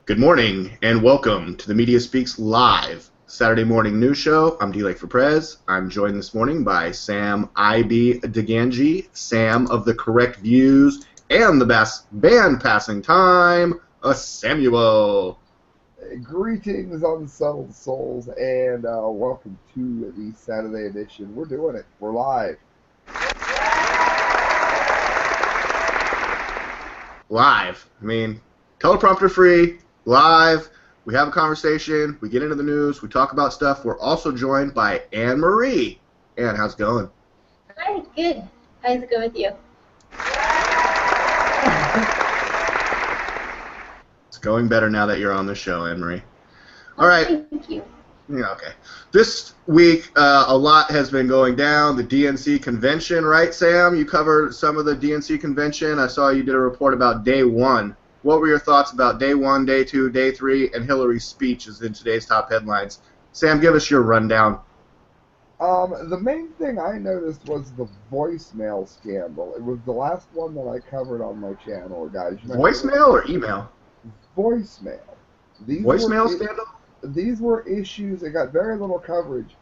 Good morning and welcome to the Media Speaks Live Saturday morning news show. I'm D. Lake for Prez. I'm joined this morning by Sam I.B. DeGangi, Sam of the Correct Views, and the best band passing time, Samuel. Greetings, unsettled souls, and welcome to the Saturday edition. We're doing it. We're live. Live. Teleprompter free, live. We have a conversation. We get into the news. We talk about stuff. We're also joined by Anne Marie. Anne, how's it going? Hi, good. How's it going with you? It's going better now that you're on the show, Anne Marie. All right. Thank you. Yeah, okay. This week, a lot has been going down. The DNC convention, right, Sam? You covered some of the DNC convention. I saw you did a report about day one. What were your thoughts about day one, day two, day three, and Hillary's speech is in today's top headlines? Sam, give us your rundown. The main thing I noticed was the voicemail scandal. It was the last one that I covered on my channel, guys. Voicemail or email? Voicemail. Voicemail scandal? These were issues that got very little coverage.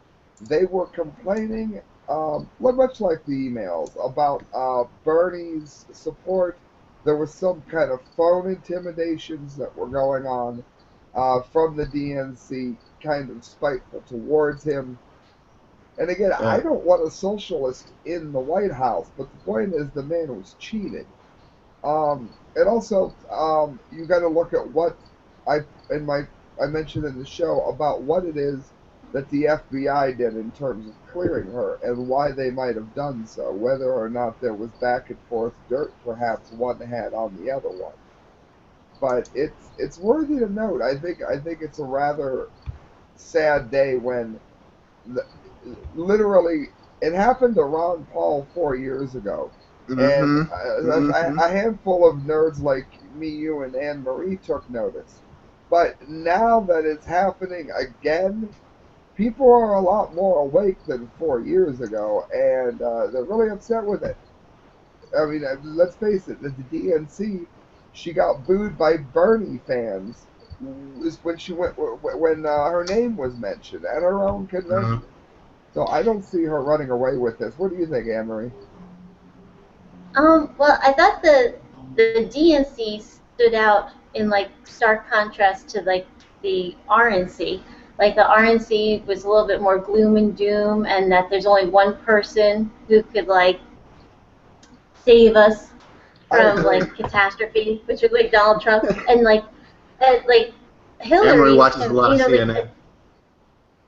They were complaining, much like the emails, about Bernie's support. There was some kind of phone intimidations that were going on from the DNC, kind of spiteful towards him. And again, I don't want a socialist in the White House, but the point is the man was cheated. And also, you got to look at what I mentioned in the show about what it is that the FBI did in terms of clearing her and why they might have done so, whether or not there was back and forth dirt perhaps one had on the other one. But it's worthy to note. I think it's a rather sad day when literally it happened to Ron Paul 4 years ago. And a handful of nerds like me, you, and Anne Marie took notice. But now that it's happening again, people are a lot more awake than 4 years ago, and they're really upset with it. I mean, let's face it, the DNC, she got booed by Bernie fans when she went when her name was mentioned at her own convention. So I don't see her running away with this. What do you think, Anne Marie? Well, I thought the DNC stood out in stark contrast to the RNC. Like the RNC was a little bit more gloom and doom, and that there's only one person who could save us from catastrophe, which was Donald Trump, and Hillary. Anne-Marie watches a lot of CNN.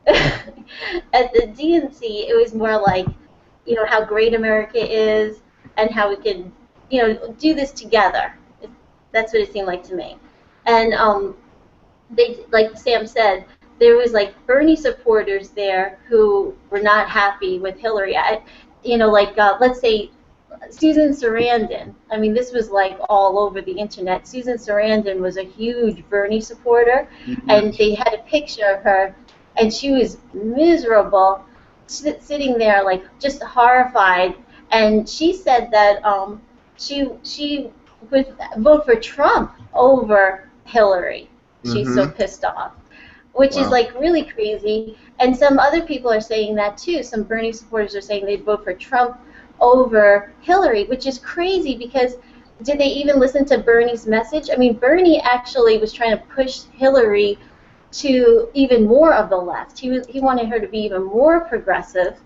At the DNC, it was more how great America is and how we can, do this together. That's what it seemed like to me. And they, like Sam said, there was Bernie supporters there who were not happy with Hillary. Let's say Susan Sarandon. I mean, this was all over the internet. Susan Sarandon was a huge Bernie supporter, and they had a picture of her, and she was miserable, sitting there just horrified. And she said that she would vote for Trump over Hillary. She's so pissed off, which is really crazy. And some other people are saying that too. Some Bernie supporters are saying they'd vote for Trump over Hillary, which is crazy because did they even listen to Bernie's message? I mean, Bernie actually was trying to push Hillary to even more of the left. He wanted her to be even more progressive.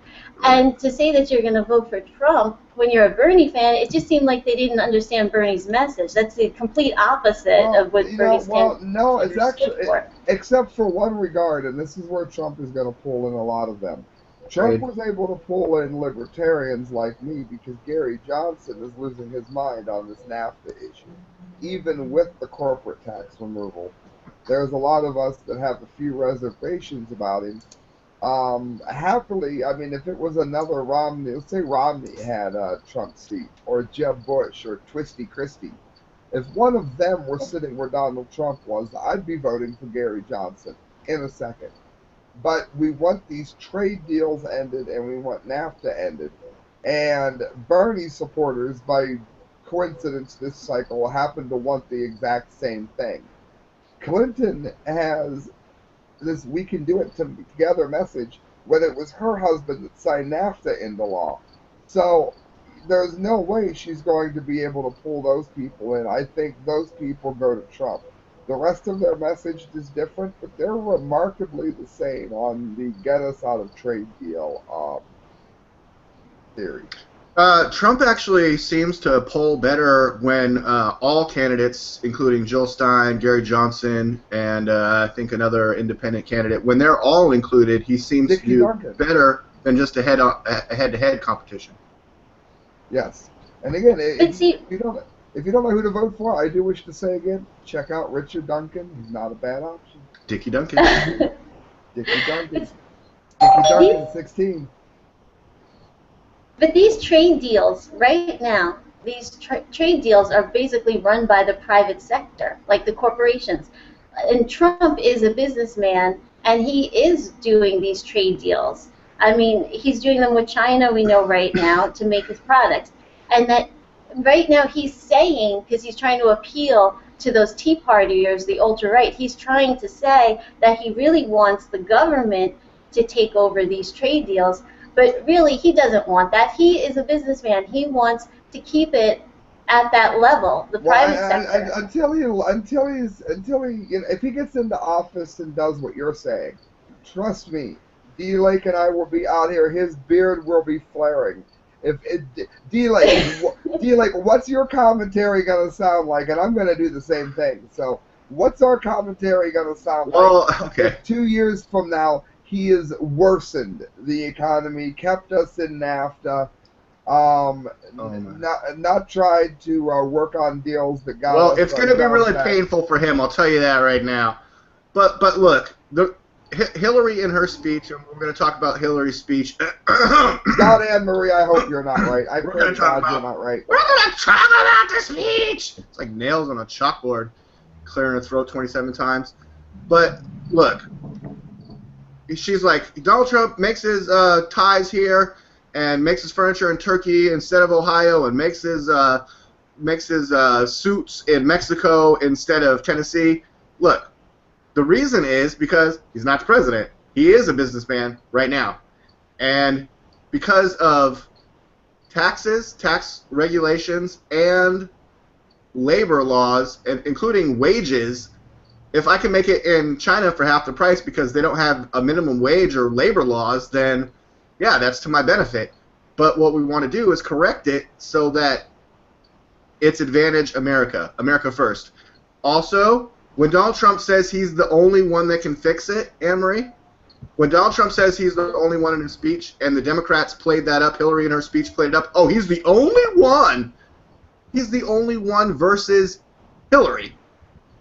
And to say that you're going to vote for Trump when you're a Bernie fan, it just seemed like they didn't understand Bernie's message. That's the complete opposite of what Bernie stands for. Well, no, it's actually, except for one regard, and this is where Trump is going to pull in a lot of them. Trump was able to pull in libertarians like me because Gary Johnson is losing his mind on this NAFTA issue, even with the corporate tax removal. There's a lot of us that have a few reservations about him. Happily, I mean, if it was another Romney, let's say Romney had Trump's seat, or Jeb Bush, or Twisty Christie, if one of them were sitting where Donald Trump was, I'd be voting for Gary Johnson in a second. But we want these trade deals ended, and we want NAFTA ended. And Bernie supporters, by coincidence this cycle, happen to want the exact same thing. Clinton has this "we can do it together" message when it was her husband that signed NAFTA into law. So there's no way she's going to be able to pull those people in. I think those people go to Trump. The rest of their message is different, but they're remarkably the same on the get us out of trade deal theory. Trump actually seems to poll better when all candidates, including Jill Stein, Gary Johnson, and I think another independent candidate, when they're all included, he seems to do better than just a head-to-head competition. Yes, and again, if see, you don't know who to vote for, I do wish to say again, check out Richard Duncan. He's not a bad option. Dickie Duncan. Dickie Duncan. Dickie Duncan, 16. But these trade deals right now, these trade deals are basically run by the private sector, like the corporations. And Trump is a businessman, and he is doing these trade deals. I mean, he's doing them with China, we know right now, to make his products. And that right now he's saying, because he's trying to appeal to those Tea Partiers, the ultra-right, he's trying to say that he really wants the government to take over these trade deals. But really, he doesn't want that. He is a businessman. He wants to keep it at that level, the private sector. Until he, if he gets into office and does what you're saying, trust me, D. Lake and I will be out here. His beard will be flaring. D. Lake, what's your commentary gonna sound like? And I'm gonna do the same thing. So, what's our commentary gonna sound like? Well, okay. If 2 years from now, he has worsened the economy, kept us in NAFTA, not tried to work on deals that got us. Well, it's going to be really painful for him, I'll tell you that right now. But look, Hillary in her speech, and we're going to talk about Hillary's speech. God, Anne-Marie, I hope you're not right. I pray to God you're not right. We're going to talk about the speech! It's like nails on a chalkboard, clearing her throat 27 times. But look, she's like, Donald Trump makes his ties here and makes his furniture in Turkey instead of Ohio, and makes his suits in Mexico instead of Tennessee. Look, the reason is because he's not the president. He is a businessman right now. And because of taxes, tax regulations, and labor laws, including wages, if I can make it in China for half the price because they don't have a minimum wage or labor laws, then yeah, that's to my benefit. But what we want to do is correct it so that it's advantage America, America first. Also, when Donald Trump says he's the only one that can fix it, Anne-Marie, when Donald Trump says he's the only one in his speech, and the Democrats played that up, Hillary in her speech played it up, oh, he's the only one. He's the only one versus Hillary.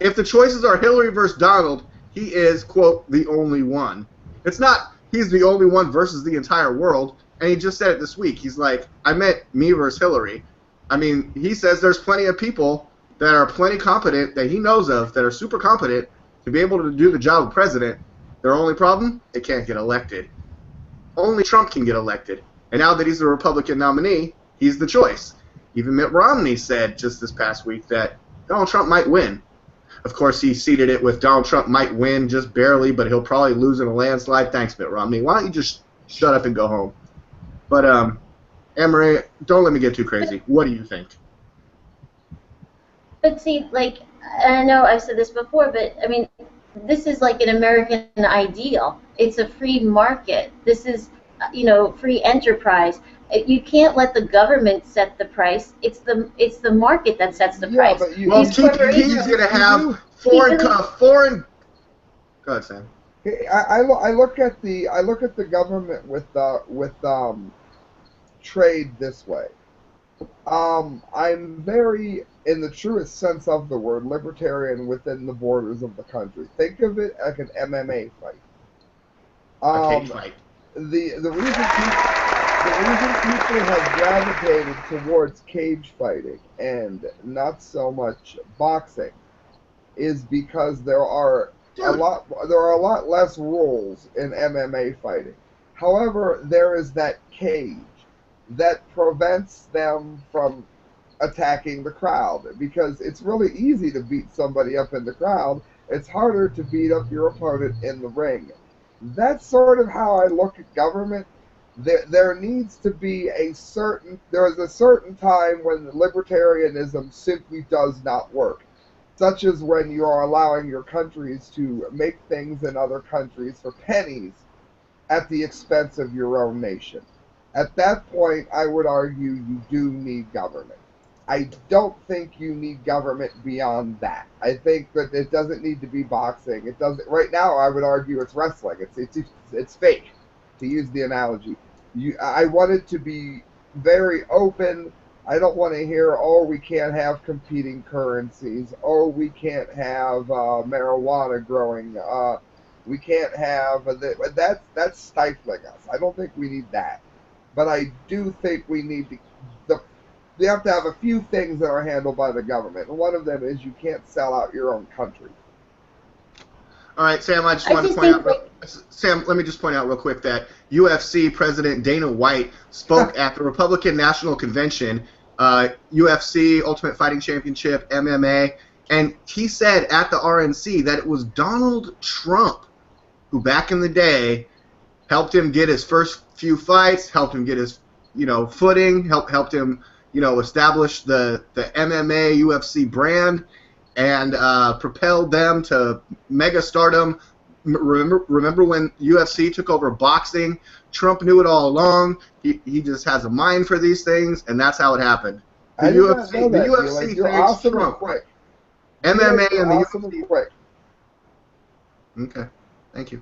If the choices are Hillary versus Donald, he is, quote, the only one. It's not he's the only one versus the entire world, and he just said it this week. He's like, I meant me versus Hillary. I mean, he says there's plenty of people that are plenty competent, that he knows of, that are super competent to be able to do the job of president. Their only problem, they can't get elected. Only Trump can get elected. And now that he's the Republican nominee, he's the choice. Even Mitt Romney said just this past week that Donald Trump might win. Of course, he seeded it with Donald Trump might win just barely, but he'll probably lose in a landslide. Thanks, Mitt Romney. Why don't you just shut up and go home? But, Anne-Marie, don't let me get too crazy. What do you think? But see, like, I know I've said this before, but, I mean, this is like an American ideal. It's a free market. This is, free enterprise. You can't let the government set the price. It's the market that sets the price. But well, TPP is going to have foreign. Go ahead, Sam. I look at the government with trade this way. I'm very, in the truest sense of the word, libertarian within the borders of the country. Think of it like an MMA fight. A cage fight. The reason people have gravitated towards cage fighting and not so much boxing is because there are a lot less rules in MMA fighting. However, there is that cage that prevents them from attacking the crowd, because it's really easy to beat somebody up in the crowd. It's harder to beat up your opponent in the ring. That's sort of how I look at government. There needs to be there is a certain time when libertarianism simply does not work, such as when you are allowing your countries to make things in other countries for pennies at the expense of your own nation. At that point, I would argue you do need government. I don't think you need government beyond that. I think that it doesn't need to be boxing. It doesn't. Right now, I would argue it's wrestling. It's fake, to use the analogy. I want it to be very open. I don't want to hear, oh, we can't have competing currencies. Oh, we can't have marijuana growing. We can't have that's stifling us. I don't think we need that. But I do think we need we have to have a few things that are handled by the government. And one of them is you can't sell out your own country. All right, Sam, I just want to point out, Sam, let me just point out real quick that UFC President Dana White spoke at the Republican National Convention, UFC, Ultimate Fighting Championship, MMA, and he said at the RNC that it was Donald Trump who back in the day helped him get his first few fights, helped him get his, footing, helped him, establish the MMA UFC brand, and propelled them to mega stardom. Remember when UFC took over boxing? Trump knew it all along. He just has a mind for these things, and that's how it happened. The UFC you're thanks awesome Trump. And quick. MMA You're and the awesome UFC. and quick. Okay, thank you.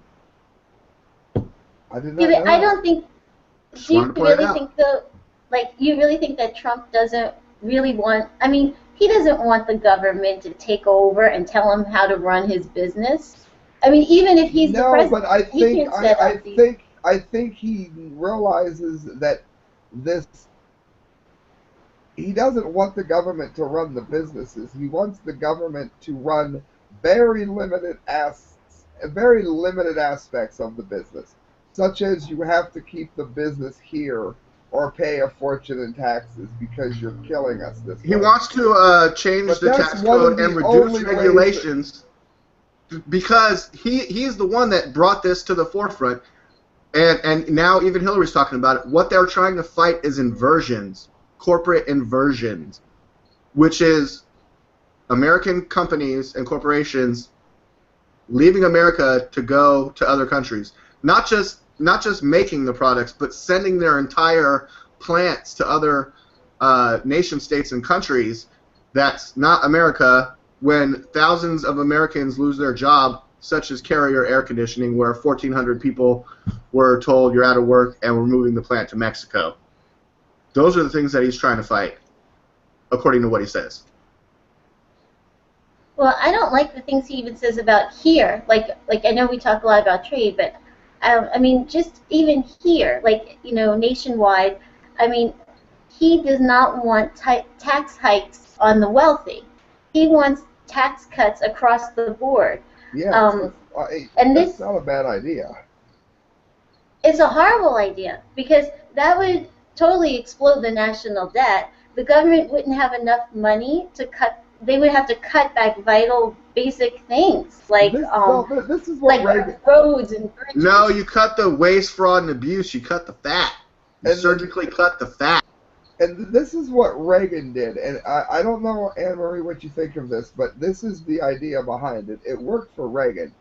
I did not know I that. don't think. Just Do you wanted to point it really out. think though? Like, you really think that Trump doesn't really want? I mean, he doesn't want the government to take over and tell him how to run his business. I mean, even if he's the No, president, but I he think can't set up these. I think he realizes that this he doesn't want the government to run the businesses. He wants the government to run very limited aspects of the business, such as you have to keep the business here or pay a fortune in taxes because you're killing us this way. He wants to change But the that's tax one of code the and reduce only ways regulations because he's the one that brought this to the forefront. And now even Hillary's talking about it. What they're trying to fight is inversions, corporate inversions, which is American companies and corporations leaving America to go to other countries. Not just making the products, but sending their entire plants to other nation states and countries that's not America, when thousands of Americans lose their job, such as Carrier Air Conditioning, where 1,400 people were told you're out of work and we're moving the plant to Mexico. Those are the things that he's trying to fight, according to what he says. Well, I don't like the things he even says about here. Like I know we talk a lot about trade, but I mean, just even here, nationwide. I mean, he does not want tax hikes on the wealthy. He wants tax cuts across the board. Yeah, that's not a bad idea. It's a horrible idea because that would totally explode the national debt. The government wouldn't have enough money to cut. They would have to cut back vital, basic things like this is what Reagan, roads and bridges. No, you cut the waste, fraud, and abuse. You cut the fat. You surgically cut the fat. And this is what Reagan did. And I don't know, Anne-Marie, what you think of this, but this is the idea behind it. It worked for Reagan.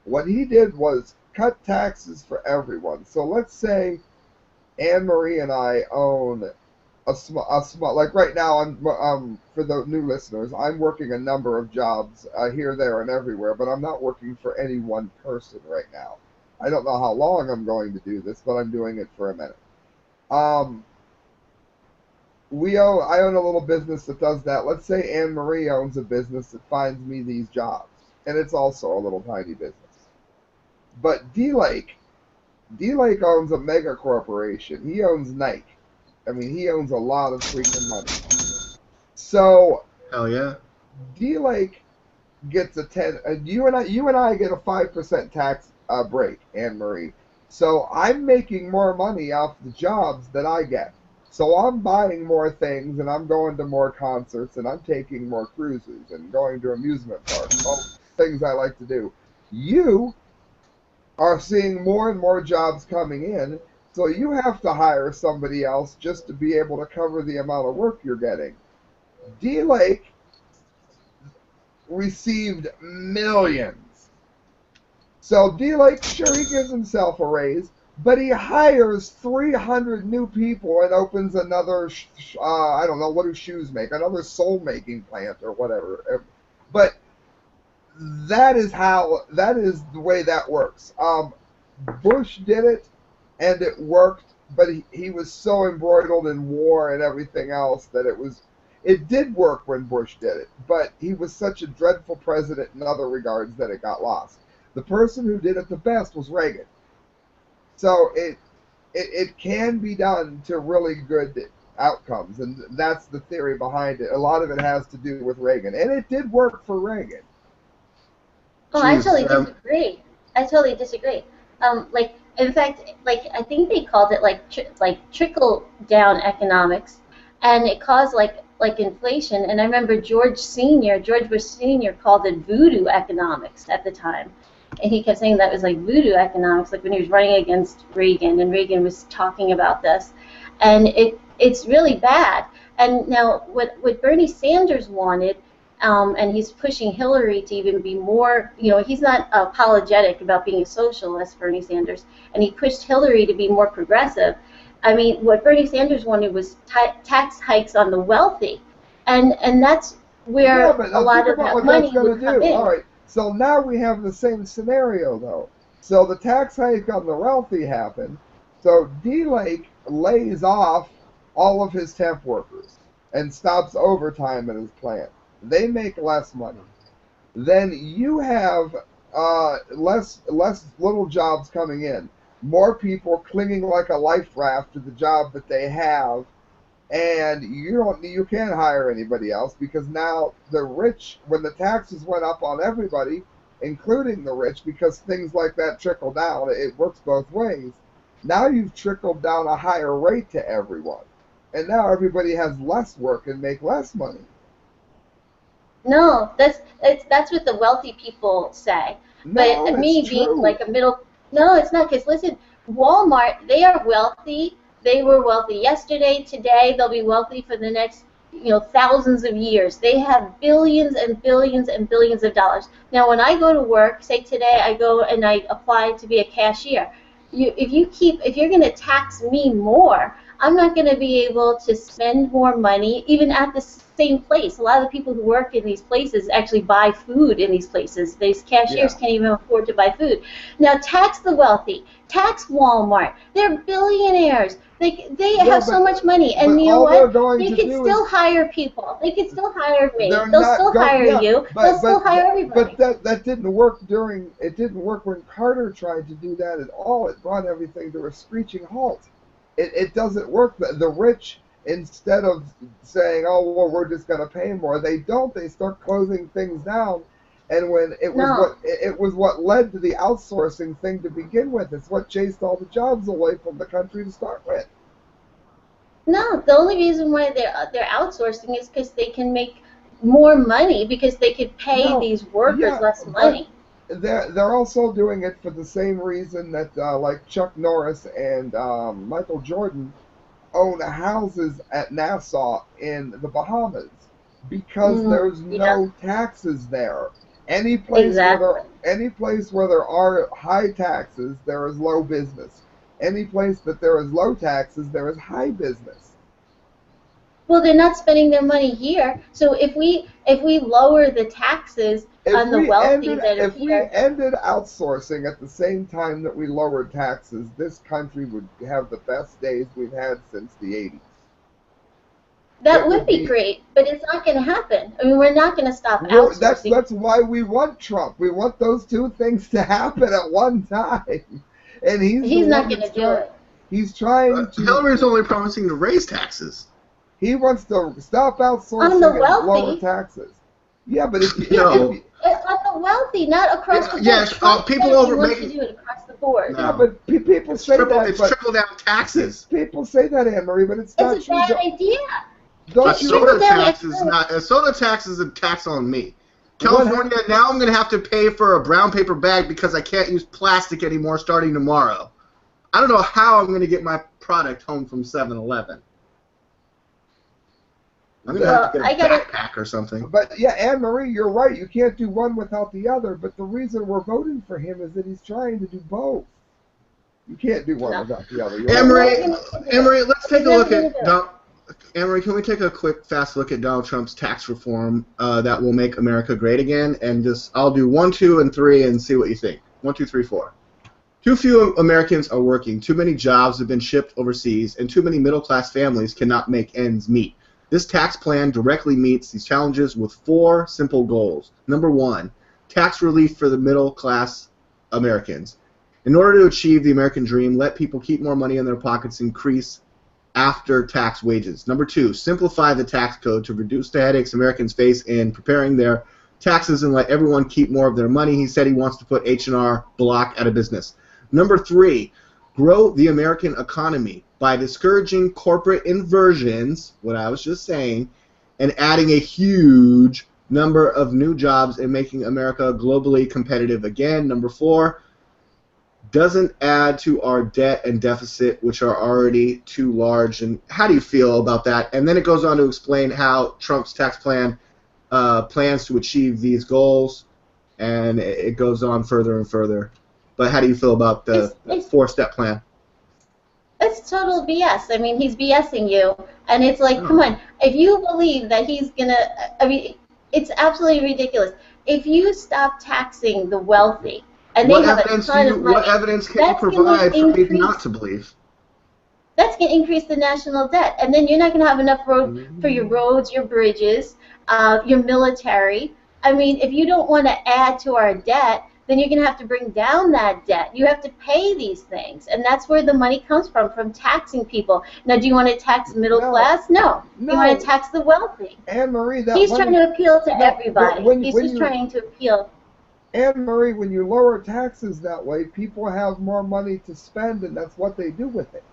What he did was cut taxes for everyone. So let's say Anne-Marie and I own a small, like right now, I'm for the new listeners, I'm working a number of jobs here, there, and everywhere, but I'm not working for any one person right now. I don't know how long I'm going to do this, but I'm doing it for a minute. I own a little business that does that. Let's say Anne-Marie owns a business that finds me these jobs, and it's also a little tiny business. But D-Lake owns a mega corporation. He owns Nike. I mean, he owns a lot of freaking money. So, hell yeah. D-Lake gets a 10. You and I get a 5% tax break, Anne-Marie. So I'm making more money off the jobs that I get. So I'm buying more things, and I'm going to more concerts, and I'm taking more cruises, and going to amusement parks, all things I like to do. You are seeing more and more jobs coming in, so you have to hire somebody else just to be able to cover the amount of work you're getting. D Lake received millions. So D Lake, sure, he gives himself a raise, but he hires 300 new people and opens another, I don't know, what do shoes make? Another sole making plant or whatever. But that is the way that works. Bush did it, and it worked, but he was so embroiled in war and everything else that it did work when Bush did it, but he was such a dreadful president in other regards that it got lost. The person who did it the best was Reagan. So it can be done to really good outcomes, and that's the theory behind it. A lot of it has to do with Reagan, and it did work for Reagan. Oh, I totally disagree. I totally disagree. Like, in fact, like, I think they called it like trickle down economics, and it caused like inflation. And I remember George Bush Sr. called it voodoo economics at the time, and he kept saying that was like voodoo economics, like when he was running against Reagan, and Reagan was talking about this, and it's really bad. And now what Bernie Sanders wanted. And he's pushing Hillary to even be more, he's not apologetic about being a socialist, Bernie Sanders, and he pushed Hillary to be more progressive. I mean, what Bernie Sanders wanted was tax hikes on the wealthy, and that's where a lot of that money would come in. All right, so now we have the same scenario, though. So the tax hike on the wealthy happened, so D Lake lays off all of his temp workers and stops overtime at his plant. They make less money. Then you have less little jobs coming in. More people clinging like a life raft to the job that they have, and you can't hire anybody else because now the rich, when the taxes went up on everybody, including the rich, because things like that trickle down, it works both ways. Now you've trickled down a higher rate to everyone, and now everybody has less work and make less money. No, that's what the wealthy people say. No, but me it's being true. like a middle, no, it's not. Because listen, Walmart, they are wealthy. They were wealthy yesterday, today. They'll be wealthy for the next, thousands of years. They have billions and billions and billions of dollars. Now, when I go to work, say today, I go and I apply to be a cashier. If you're going to tax me more, I'm not going to be able to spend more money even at the same place. A lot of the people who work in these places actually buy food in these places. These cashiers can't even afford to buy food. Now tax the wealthy. Tax Walmart. They're billionaires. They have so much money. And you know what? They could still hire people. They could still hire me. They'll still hire you. They'll still hire everybody. But that didn't work it didn't work when Carter tried to do that at all. It brought everything to a screeching halt. It doesn't work. The rich, instead of saying, oh, well, we're just going to pay more, they don't. They start closing things down. And when it was what led to the outsourcing thing to begin with. It's what chased all the jobs away from the country to start with. No, the only reason why they're outsourcing is because they can make more money because they could pay these workers less money. They're also doing it for the same reason that like Chuck Norris and Michael Jordan own houses at Nassau in the Bahamas because there's no taxes there. Any place where there are high taxes, there is low business. Any place that there is low taxes, there is high business. Well, they're not spending their money here. So if we lower the taxes on the wealthy if we ended outsourcing at the same time that we lowered taxes, this country would have the best days we've had since the 80s. That would be great, but it's not going to happen. I mean, we're not going to stop outsourcing. That's why we want Trump. We want those two things to happen at one time. And he's not going to do it. He's trying to. Hillary's only promising to raise taxes. He wants to stop outsourcing and lower taxes. Yeah, but On the wealthy, not across the board. Yes, Trump people said over he wants making- to do it across the board. No. Yeah, but people say that. It's But trickle down taxes. people say that, Anne Marie, but it's not It's a true. bad idea. A Don't you? soda down tax is extra- not. A soda tax is a tax on me. What California, now I'm going to have to pay for a brown paper bag because I can't use plastic anymore starting tomorrow. I don't know how I'm going to get my product home from 7-Eleven. I'm going to have to Well, get a I gotta- backpack or something. But yeah, Anne Marie, you're right. You can't do one without the other. But the reason we're voting for him is that he's trying to do both. You can't do one No. without the other. You're Anne-Marie, Right. Anne-Marie, let's take a He's look never at gonna do Anne-Marie, can we take a quick, fast look at Donald Trump's tax reform that will make America great again? And just, I'll do 1, 2, and 3 and see what you think. 1, 2, 3, 4. Too few Americans are working, too many jobs have been shipped overseas, and too many middle-class families cannot make ends meet. This tax plan directly meets these challenges with 4 simple goals. Number 1, tax relief for the middle-class Americans. In order to achieve the American dream, let people keep more money in their pockets, increase after-tax wages. Number 2, simplify the tax code to reduce the headaches Americans face in preparing their taxes and let everyone keep more of their money. He said he wants to put H&R Block out of business. Number 3, grow the American economy by discouraging corporate inversions, what I was just saying, and adding a huge number of new jobs and making America globally competitive again. Number 4, doesn't add to our debt and deficit, which are already too large. And how do you feel about that? And then it goes on to explain how Trump's tax plan plans to achieve these goals, and it goes on further and further. But how do you feel about the It's- 4-step plan? It's total BS. I mean, he's BSing you, and it's like, Oh. come on. If you believe that he's gonna, I mean, it's absolutely ridiculous. If you stop taxing the wealthy, and they have a ton of money, What evidence can you that's gonna provide for me increase- not to believe? that's going to increase the national debt, and then you're not going to have enough road for your roads, your bridges, your military. I mean, if you don't want to add to our debt, then you're going to have to bring down that debt. You have to pay these things, and that's where the money comes from taxing people. Now, do you want to tax middle No. class? No. No. You want to tax the wealthy. Anne Marie, that He's one- trying to appeal to No, everybody. when He's you- just trying to appeal. Anne Marie, when you lower taxes that way, people have more money to spend, and that's what they do with it.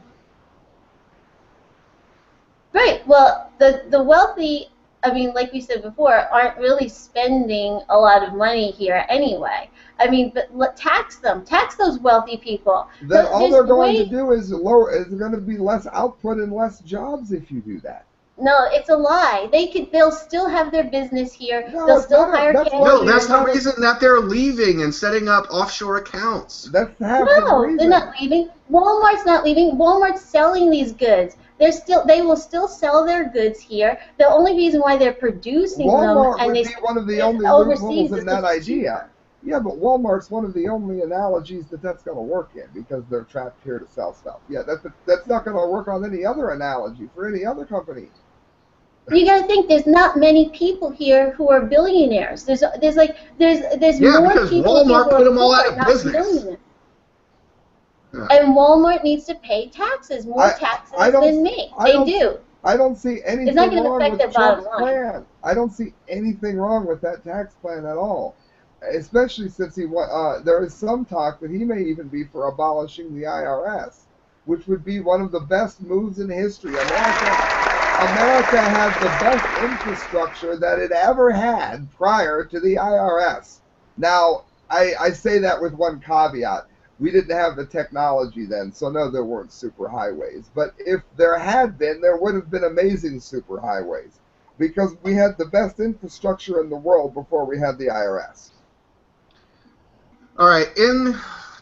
Right. Well, the wealthy, I mean, like we said before, aren't really spending a lot of money here anyway. I mean, but tax them. Tax those wealthy people. Then all There's they're going way- to do is lower. Is going to be less output and less jobs if you do that. No, it's a lie. They'll still have their business here. No, They'll it's still not a- hire that's candidates. why No, that's the not a- reason that they're leaving and setting up offshore accounts. That's half the No, reason. they're not leaving. Walmart's not leaving. Walmart's selling these goods. They will still sell their goods here. The only reason why they're producing Walmart them and would they be one of the is only overseas loopholes is in that just cheaper. idea. Yeah, but Walmart's one of the only analogies that's going to work in because they're trapped here to sell stuff. Yeah, that's not going to work on any other analogy for any other company. You got to think there's not many people here who are billionaires. There's Yeah, more because people Walmart here who put are them all poor, out of not business. billionaires. Yeah. And Walmart needs to pay taxes, more taxes I don't- than me. I They don't- do. I don't see anything not gonna wrong affect with their bottom Trump's line. plan. I don't see anything wrong with that tax plan at all. Especially since there is some talk that he may even be for abolishing the IRS, which would be one of the best moves in history. America has the best infrastructure that it ever had prior to the IRS. Now, I say that with one caveat. We didn't have the technology then, so no, there weren't superhighways. But if there had been, there would have been amazing superhighways because we had the best infrastructure in the world before we had the IRS. All right, in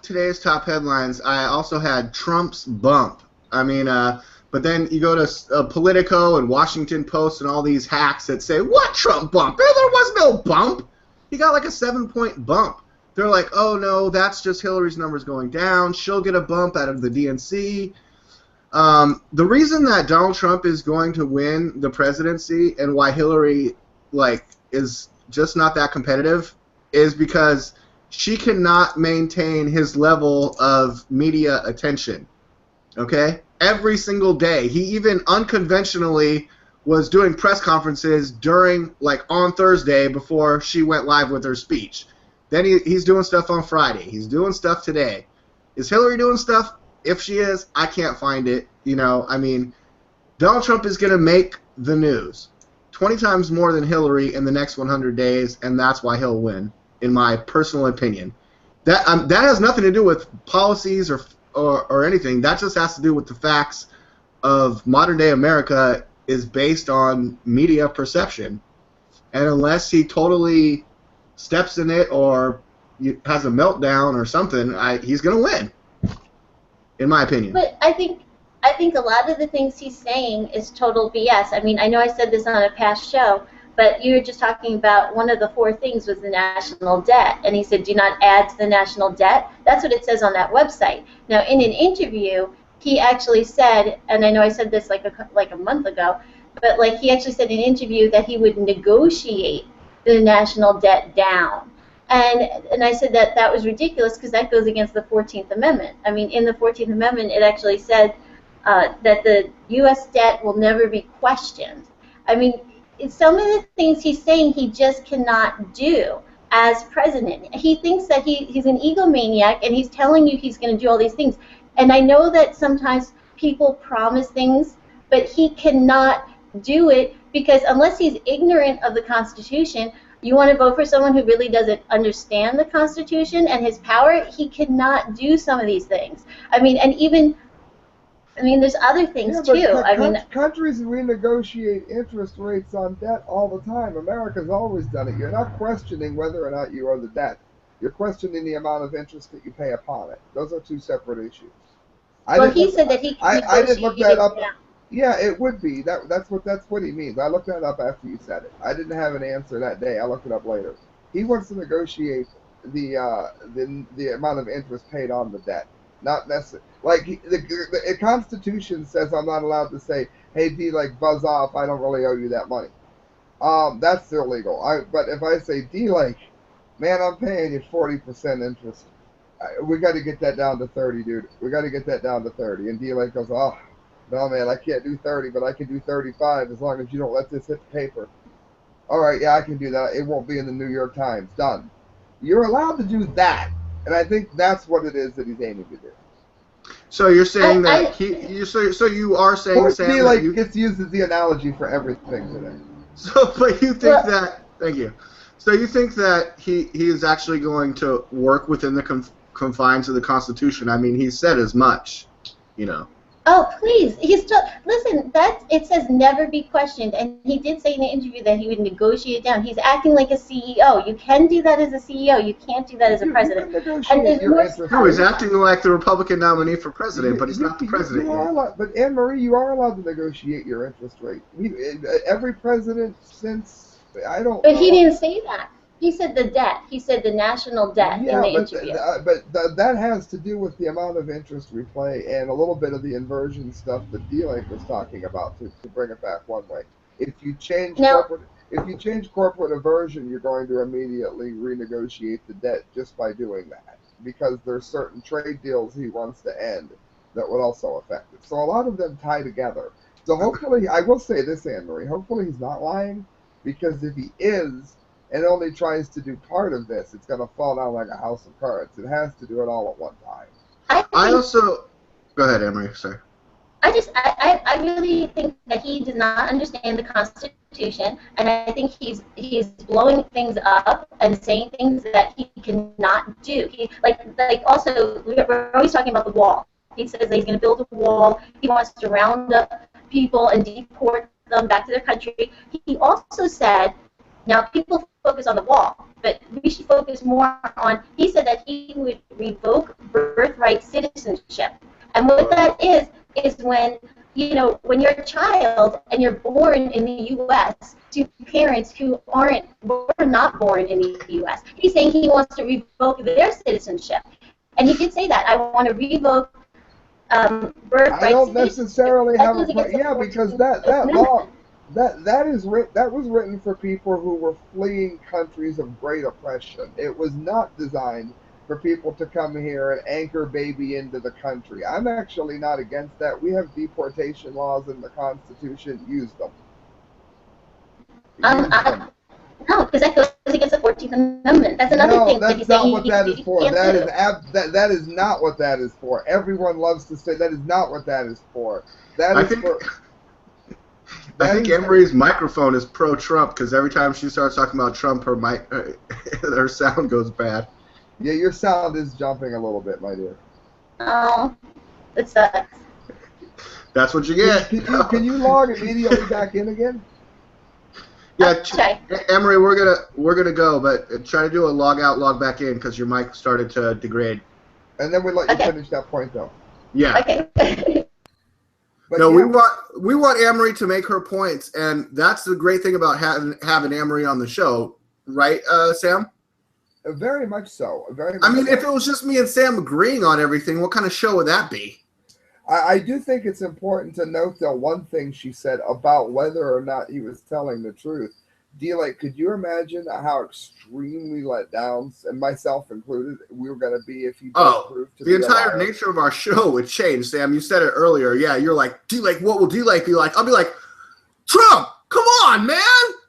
today's top headlines, I also had Trump's bump. I mean, but then you go to Politico and Washington Post and all these hacks that say, what Trump bump? There was no bump. He got like a 7-point bump. They're like, oh, no, that's just Hillary's numbers going down. She'll get a bump out of the DNC. The reason that Donald Trump is going to win the presidency and why Hillary is just not that competitive is because she cannot maintain his level of media attention. Okay? Every single day. He even unconventionally was doing press conferences during, like, on Thursday before she went live with her speech. Then he's doing stuff on Friday. He's doing stuff today. Is Hillary doing stuff? If she is, I can't find it. You know, I mean, Donald Trump is going to make the news 20 times more than Hillary in the next 100 days, and that's why he'll win, in my personal opinion. That has nothing to do with policies or anything. That just has to do with the facts of modern-day America is based on media perception. And unless he totally steps in it or has a meltdown or something, he's going to win, in my opinion. But I think a lot of the things he's saying is total BS. I mean, I know I said this on a past show, but you were just talking about one of the 4 things was the national debt. And he said, do not add to the national debt. That's what it says on that website. Now, in an interview, he actually said, and I know I said this like a month ago, but like he actually said in an interview that he would negotiate the national debt down. And I said that was ridiculous because that goes against the 14th Amendment. I mean, in the 14th Amendment, it actually said that the U.S. debt will never be questioned. I mean, some of the things he's saying he just cannot do as president. He thinks that he's an egomaniac, and he's telling you he's going to do all these things. And I know that sometimes people promise things, but he cannot do it because unless he's ignorant of the Constitution, you want to vote for someone who really doesn't understand the Constitution and his power, he cannot do some of these things. I mean, and even, I mean, there's other things too. I mean, countries renegotiate interest rates on debt all the time. America's always done it. You're not questioning whether or not you owe the debt. You're questioning the amount of interest that you pay upon it. Those are 2 separate issues. Well, he said that he I didn't look that up. Yeah, it would be. That's what he means. I looked that up after you said it. I didn't have an answer that day. I looked it up later. He wants to negotiate the amount of interest paid on the debt. Not necessarily. Like, the Constitution says I'm not allowed to say, hey, D, like, buzz off, I don't really owe you that money. That's illegal. But if I say, D, like, man, I'm paying you 40% interest. We got to get that down to 30, dude. We got to get that down to 30. And D, like, goes, oh, no, man, I can't do 30, but I can do 35 as long as you don't let this hit the paper. All right, yeah, I can do that. It won't be in the New York Times. Done. You're allowed to do that. And I think that's what it is that he's aiming to do. So you're saying that so you are saying, Sam, D, like, gets used as the analogy for everything today. So, but you think that, thank you. So you think that he is actually going to work within the confines of the Constitution? I mean, he said as much, you know. Oh, please. Listen, it says never be questioned. And he did say in the interview that he would negotiate it down. He's acting like a CEO. You can do that as a CEO. You can't do that as a president. No, he's acting like the Republican nominee for president, but he's not the president yet. But Anne Marie, you are allowed to negotiate your interest rate. Every president since, I don't know. But he didn't say that. He said the debt. He said the national debt in the interview. But that has to do with the amount of interest we pay and a little bit of the inversion stuff that D-Lake was talking about to bring it back one way. If you change corporate aversion, you're going to immediately renegotiate the debt just by doing that because there's certain trade deals he wants to end that would also affect it. So a lot of them tie together. So hopefully, I will say this, Anne Marie, hopefully he's not lying because if he is, and only tries to do part of this, it's going to fall down like a house of cards. It has to do it all at one time. I also... Go ahead, Emery, sorry. I really think that he does not understand the Constitution, and I think he's blowing things up and saying things that he cannot do. Also, we're always talking about the wall. He says that he's going to build a wall. He wants to round up people and deport them back to their country. He also said, now people focus on the wall, but we should focus more on, he said that he would revoke birthright citizenship. And what that is when, when you're a child and you're born in the U.S. to parents who were not born in the U.S. He's saying he wants to revoke their citizenship. And he did say that, I want to revoke birthright I don't necessarily have a because that law... That was written for people who were fleeing countries of great oppression. It was not designed for people to come here and anchor baby into the country. I'm actually not against that. We have deportation laws in the Constitution. Use them. I, no, because that goes against the 14th Amendment. That's another No, thing. that's not what that is for. That is not what that is for. Everyone loves to say that is not what that is for. I think Emery's microphone is pro-Trump because every time she starts talking about Trump, her sound goes bad. Yeah, your sound is jumping a little bit, my dear. Oh, it sucks. That's what you get. Can you log immediately back in again? Yeah, Okay. Emery, we're gonna go, but try to do a log out, log back in because your mic started to degrade. And then we let you finish that point, though. Yeah. Okay. But no, yeah, we want Amory to make her points, and that's the great thing about having Amory on the show, right, Sam? very much so. I mean, if it was just me and Sam agreeing on everything, what kind of show would that be? I do think it's important to note, though, one thing she said about whether or not he was telling the truth. D-Lake, could you imagine how extremely let down, and myself included, we were going to be if he proved to be the entire a liar? nature of our show would change, Sam. You said it earlier. Yeah, you're like, D-Lake, what will D-Lake be like? I'll be like, Trump, come on, man.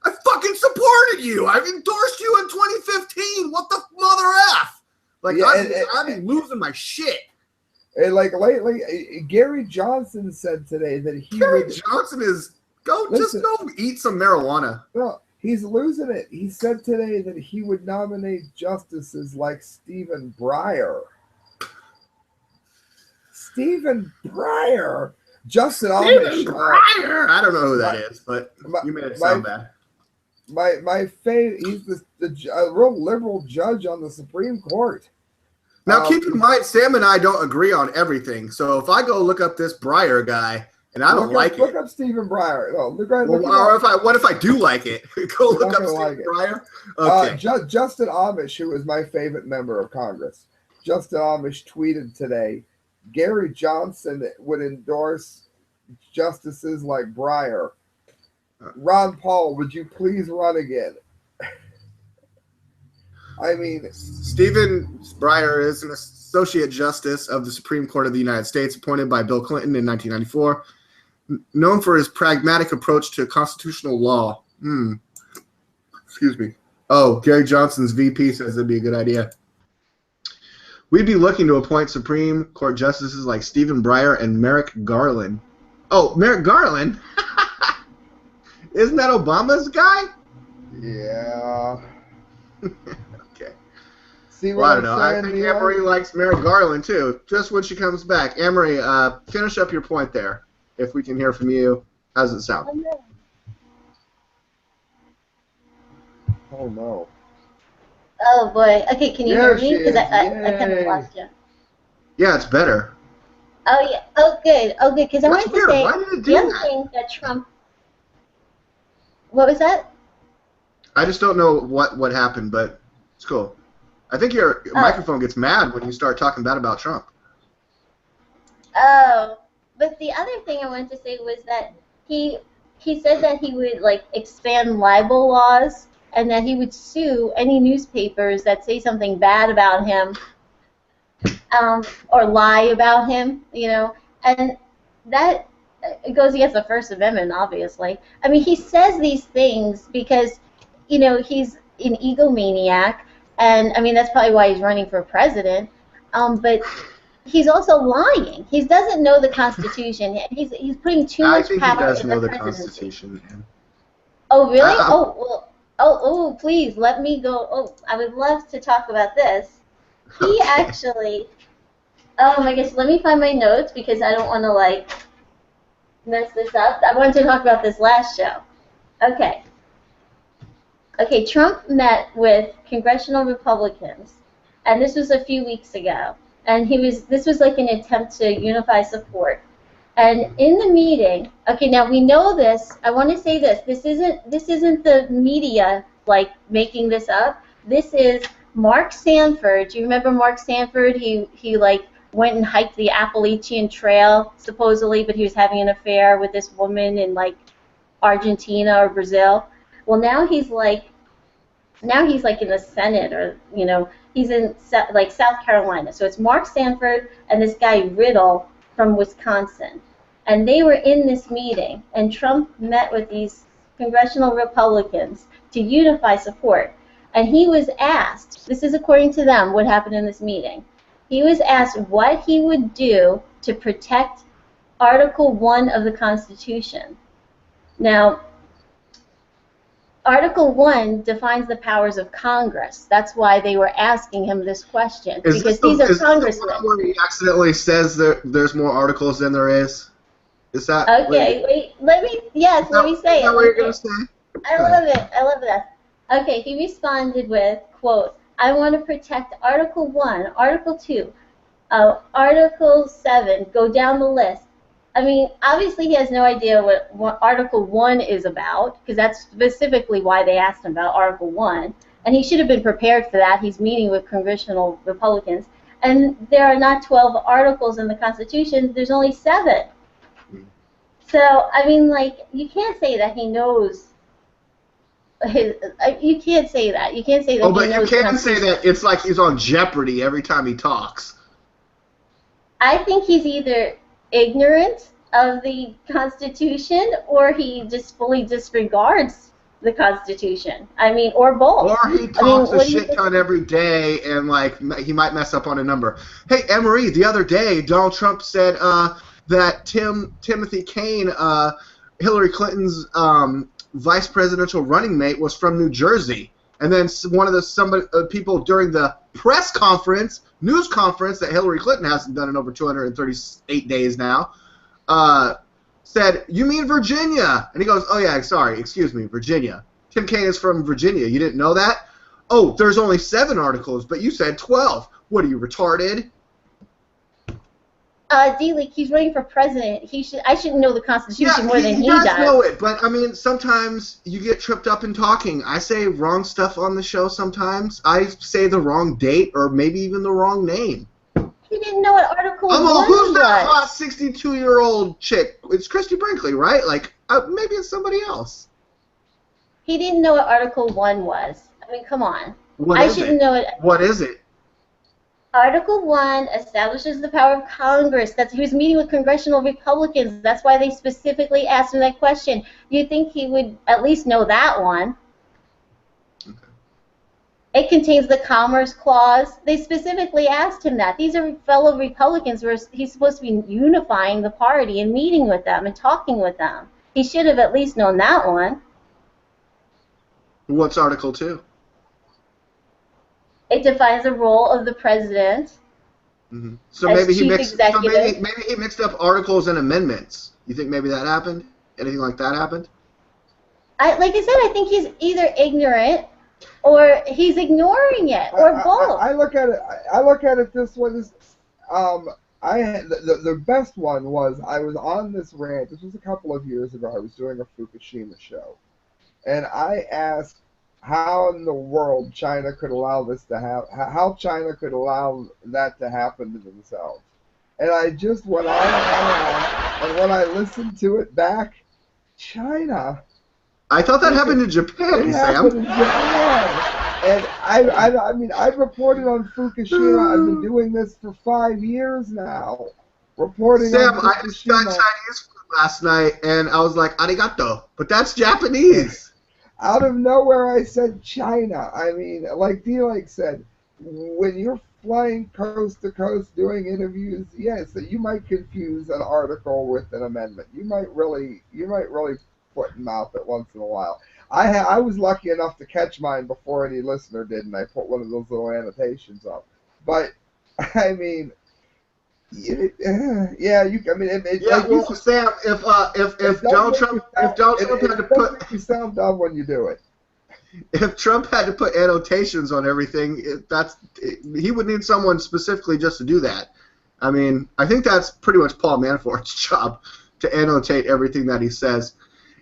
I fucking supported you. I've endorsed you in 2015. What the mother F? Like, yeah, I'd be losing my shit. And like lately, Gary Johnson said today that Johnson is just go eat some marijuana. Well, he's losing it. He said today that he would nominate justices like Stephen Breyer. Stephen Breyer, Justin Amish. Breyer. I don't know who that is, but you made it sound bad. My favorite. He's a real liberal judge on the Supreme Court. Now, keep in mind, Sam and I don't agree on everything. So if I go look up this Breyer guy and I don't like it, look up Stephen Breyer. No, what if I do like it? Go look up Stephen Breyer. Okay. Justin Amish, who is my favorite member of Congress, Justin Amish tweeted today, Gary Johnson would endorse justices like Breyer. Ron Paul, would you please run again? I mean, Stephen Breyer is an Associate Justice of the Supreme Court of the United States, appointed by Bill Clinton in 1994, known for his pragmatic approach to constitutional law. Excuse me. Oh, Gary Johnson's VP says it'd be a good idea. We'd be looking to appoint Supreme Court justices like Stephen Breyer and Merrick Garland. Oh, Merrick Garland? Isn't that Obama's guy? Yeah. Okay. See what well, I don't know. saying, I think Amory likes Merrick Garland too. Just when she comes back, Amory, finish up your point there. If we can hear from you, how does it sound? Oh no. Oh boy. Okay, can you hear me? Because I kind of lost you. Yeah, it's better. Oh yeah. Oh good. Oh good. Because I wanted to say Why did it do the other thing that Trump. What was that? I just don't know what happened, but it's cool. I think your microphone gets mad when you start talking bad about Trump. Oh, but the other thing I wanted to say was that he said that he would expand libel laws and that he would sue any newspapers that say something bad about him or lie about him, and that it goes against the First Amendment, obviously. I mean, he says these things because he's an egomaniac, and I mean that's probably why he's running for president. But he's also lying. He doesn't know the Constitution. He's putting too much power in the presidency. I think he does know the Constitution. Oh really? Oh, please let me go. Oh, I would love to talk about this. He actually. Oh my gosh, let me find my notes because I don't want to mess this up. I wanted to talk about this last show. Okay, Trump met with congressional Republicans, and this was a few weeks ago. And this was like an attempt to unify support. And in the meeting, okay, now we know this. I want to say this. This isn't the media making this up. This is Mark Sanford. Do you remember Mark Sanford? He went and hiked the Appalachian Trail supposedly, but he was having an affair with this woman in Argentina or Brazil. Well, now he's in the Senate, or he's in South Carolina. So it's Mark Sanford and this guy Riddle from Wisconsin, and they were in this meeting. And Trump met with these congressional Republicans to unify support. And he was asked, this is according to them, what happened in this meeting. He was asked what he would do to protect Article 1 of the Constitution. Now, Article 1 defines the powers of Congress. That's why they were asking him this question, because these are congressmen. Where he accidentally says there's more articles than there is? Is that... Okay, wait, let me say it. Is that what you're going to say? I love it. I love that. Okay, he responded with, quote, I want to protect Article 1, Article 2, Article 7, go down the list. I mean, obviously he has no idea what Article 1 is about, because that's specifically why they asked him about Article 1. And he should have been prepared for that. He's meeting with congressional Republicans. And there are not 12 articles in the Constitution. There's only 7. So, I mean, like, you can't say that he knows. You can't say that. You can't say that. Oh, but you can say that it's like he's on Jeopardy every time he talks. I think he's either ignorant of the Constitution or he just fully disregards the Constitution. I mean, or both. Or he talks a shit ton every day and, like, he might mess up on a number. Hey, Anne-Marie, the other day, Donald Trump said that Timothy Kaine, Hillary Clinton's vice presidential running mate, was from New Jersey. And then one of the people during the press conference, news conference that Hillary Clinton hasn't done in over 238 days now, said, you mean Virginia? And he goes, oh yeah, sorry, excuse me, Virginia. Tim Kaine is from Virginia. You didn't know that? Oh, there's only 7 articles, but you said 12. What, are you retarded? D-League, he's running for president. I should know the Constitution more than he does. He does know it, but I mean, sometimes you get tripped up in talking. I say wrong stuff on the show sometimes. I say the wrong date or maybe even the wrong name. He didn't know what Article 1 was. Who's that hot 62-year-old chick? It's Christy Brinkley, right? Like, maybe it's somebody else. He didn't know what Article 1 was. I mean, come on. What is it? What is it? Article 1 establishes the power of Congress. He was meeting with congressional Republicans. That's why they specifically asked him that question. You'd think he would at least know that one. Okay. It contains the Commerce Clause. They specifically asked him that. These are fellow Republicans where he's supposed to be unifying the party and meeting with them and talking with them. He should have at least known that one. What's Article 2? It defines the role of the president. Mm-hmm. So maybe he mixed up articles and amendments. You think maybe that happened? Anything like that happened? Like I said, I think he's either ignorant or he's ignoring it, or both. I look at it this way. The best one was I was on this rant. This was a couple of years ago. I was doing a Fukushima show, and I asked how in the world China could allow this to happen, how China could allow that to happen to themselves. And I just went on and when I listened to it back, China. I thought that happened in Japan, Sam. In Japan. And I mean, I've reported on Fukushima. I've been doing this for 5 years now. Reporting Sam, on Fukushima. I just got Chinese food last night, and I was like, arigato. But that's Japanese. Out of nowhere, I said China. I mean, like D-Lake said, when you're flying coast to coast doing interviews, yes, you might confuse an article with an amendment. You might really foot and mouth it once in a while. I was lucky enough to catch mine before any listener did, and I put one of those little annotations up. But I mean, yeah, you. I mean, Sam, if Donald Trump had to put, you sound dumb when you do it. If Trump had to put annotations on everything, he would need someone specifically just to do that. I mean, I think that's pretty much Paul Manafort's job to annotate everything that he says.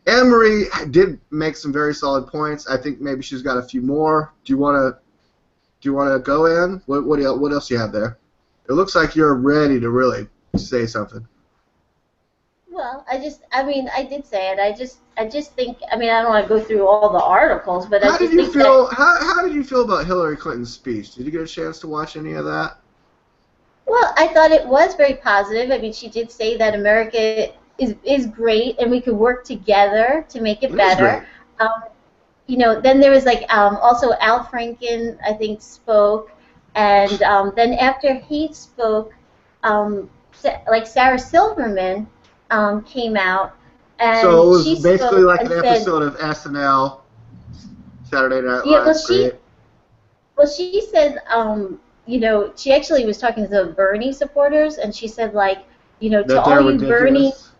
Anne-Marie did make some very solid points. I think maybe she's got a few more. Do you want to go, Anne? What else do you have there? It looks like you're ready to really say something. Well, I did say it. I just think. I mean, I don't want to go through all the articles, but how did you feel about Hillary Clinton's speech? Did you get a chance to watch any of that? Well, I thought it was very positive. I mean, she did say that America is great, and we could work together to make it It is better. great. Um, then there was like also Al Franken, I think, spoke, and then after he spoke, like Sarah Silverman came out, So it and was she basically spoke like and an said, episode of SNL, Saturday Night yeah, Live. Great. she said, she actually was talking to the Bernie supporters, and she said, like, to That all they're you Bernie, ridiculous.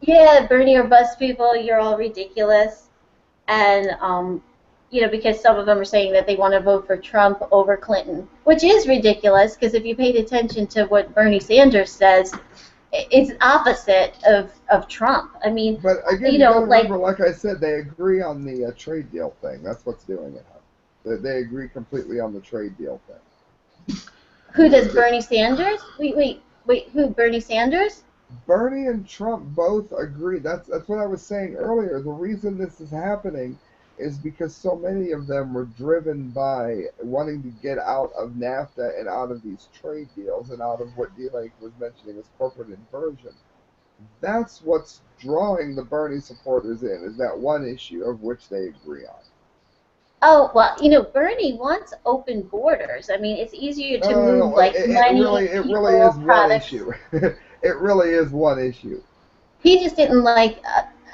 yeah, Bernie or bust people, you're all ridiculous. And, because some of them are saying that they want to vote for Trump over Clinton, which is ridiculous, because if you paid attention to what Bernie Sanders says, it's opposite of Trump. I mean, But again, you got to like, remember, like I said, they agree on the trade deal thing. That's what's doing it. They agree completely on the trade deal thing. who does Bernie Sanders? Wait, who, Bernie Sanders? Bernie and Trump both agree. That's what I was saying earlier. The reason this is happening is because so many of them were driven by wanting to get out of NAFTA and out of these trade deals and out of what D-Lake was mentioning as corporate inversion. That's what's drawing the Bernie supporters in, is that one issue of which they agree on. Oh, well, Bernie wants open borders. I mean, it's easier No, to no, move no. like money, It really is people, one products. issue. It really is one issue. He just didn't like,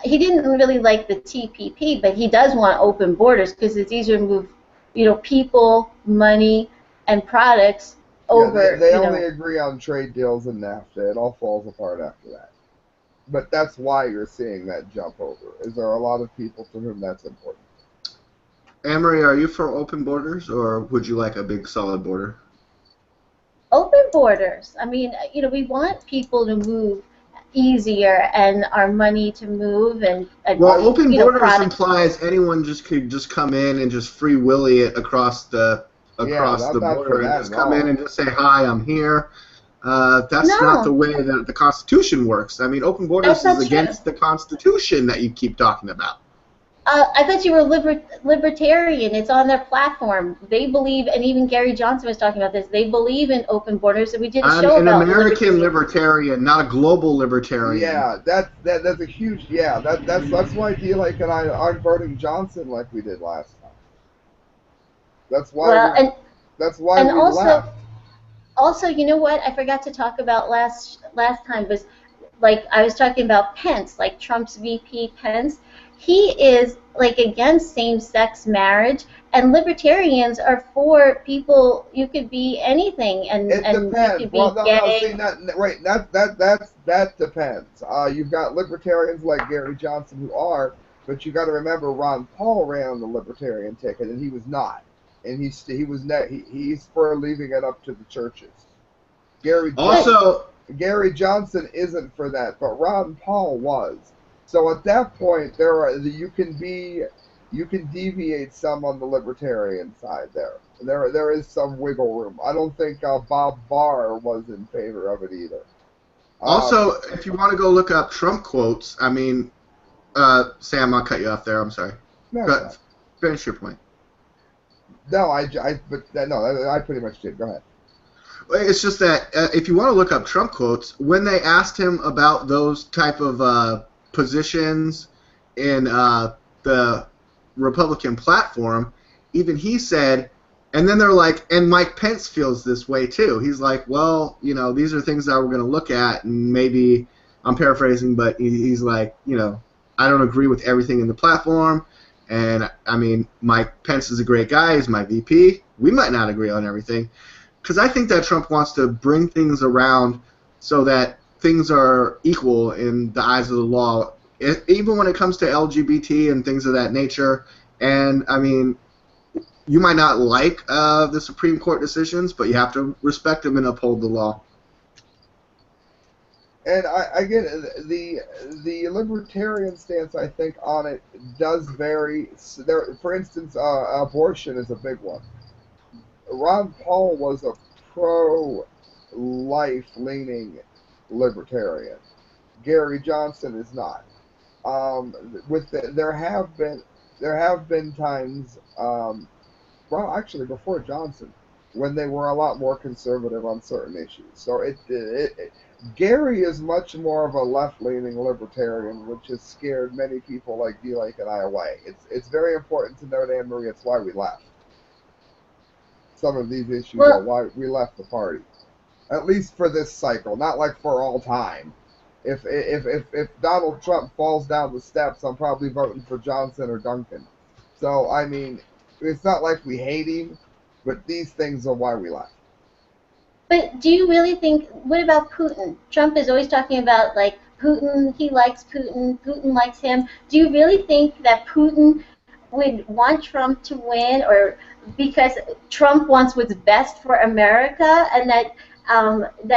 he didn't really like the TPP, but he does want open borders because it's easier to move, people, money, and products Yeah, over, they only agree on trade deals and NAFTA. It all falls apart after that. But that's why you're seeing that jump over. Is there are a lot of people to whom that's important? Amory, are you for open borders, or would you like a big solid border? open borders. I mean, we want people to move easier and our money to move Well, open borders products. implies anyone could just come in and just free willy it across the Yeah, I'm not for border and that just at come in all. and just say hi, I'm here. That's not the No, way that the Constitution works. I mean, open borders that's is not true. against the Constitution that you keep talking about. I thought you were libertarian. It's on their platform. They believe, and even Gary Johnson was talking about this. They believe in open borders, and we did a I'm show an about American libertarian, not a global libertarian. Yeah, that's a huge that's why D-Lake and I aren't voting Johnson like we did last time. That's why Well, and we left. also, you know what? I forgot to talk about last time was, like, I was talking about Pence, like Trump's VP Pence. He is like against same-sex marriage, and libertarians are for people. You could be anything, and It you depends. could Well, be no, see, gay. wait, that depends. You've got libertarians like Gary Johnson who are, but you got to remember Ron Paul ran on the libertarian ticket and he was not, and he's for leaving it up to the churches. But Also, Gary Johnson isn't for that, but Ron Paul was. So at that point, you can deviate some on the libertarian side there. There is some wiggle room. I don't think Bob Barr was in favor of it either. also, if you want to go look up Trump quotes, I mean, Sam, I'll cut you off there. I'm sorry. No, Go, finish your point. no, I pretty much did. Go ahead. It's just that if you want to look up Trump quotes, when they asked him about those type of positions in the Republican platform, even he said, and then they're like, and Mike Pence feels this way too. He's like, well, these are things that we're going to look at, and maybe I'm paraphrasing, but he's like, I don't agree with everything in the platform, and I mean, Mike Pence is a great guy. He's my VP. We might not agree on everything. Because I think that Trump wants to bring things around so that things are equal in the eyes of the law, even when it comes to LGBT and things of that nature. And, I mean, you might not like the Supreme Court decisions, but you have to respect them and uphold the law. And I get the libertarian stance. I think on it does vary. There, for instance, abortion is a big one. Ron Paul was a pro-life leaning libertarian. Gary Johnson is not. There have been times. Well, actually, before Johnson, when they were a lot more conservative on certain issues. So Gary is much more of a left-leaning libertarian, which has scared many people like D-Lake and I away. It's very important to note, Anne Marie, it's why we left. Some of these issues are why we left the party, at least for this cycle, not like for all time. If Donald Trump falls down the steps, I'm probably voting for Johnson or Duncan. So I mean, it's not like we hate him, but these things are why we left. But do you really think, what about Putin? Trump is always talking about, like, Putin, he likes Putin, Putin likes him. Do you really think that Putin would want Trump to win, or because Trump wants what's best for America, and that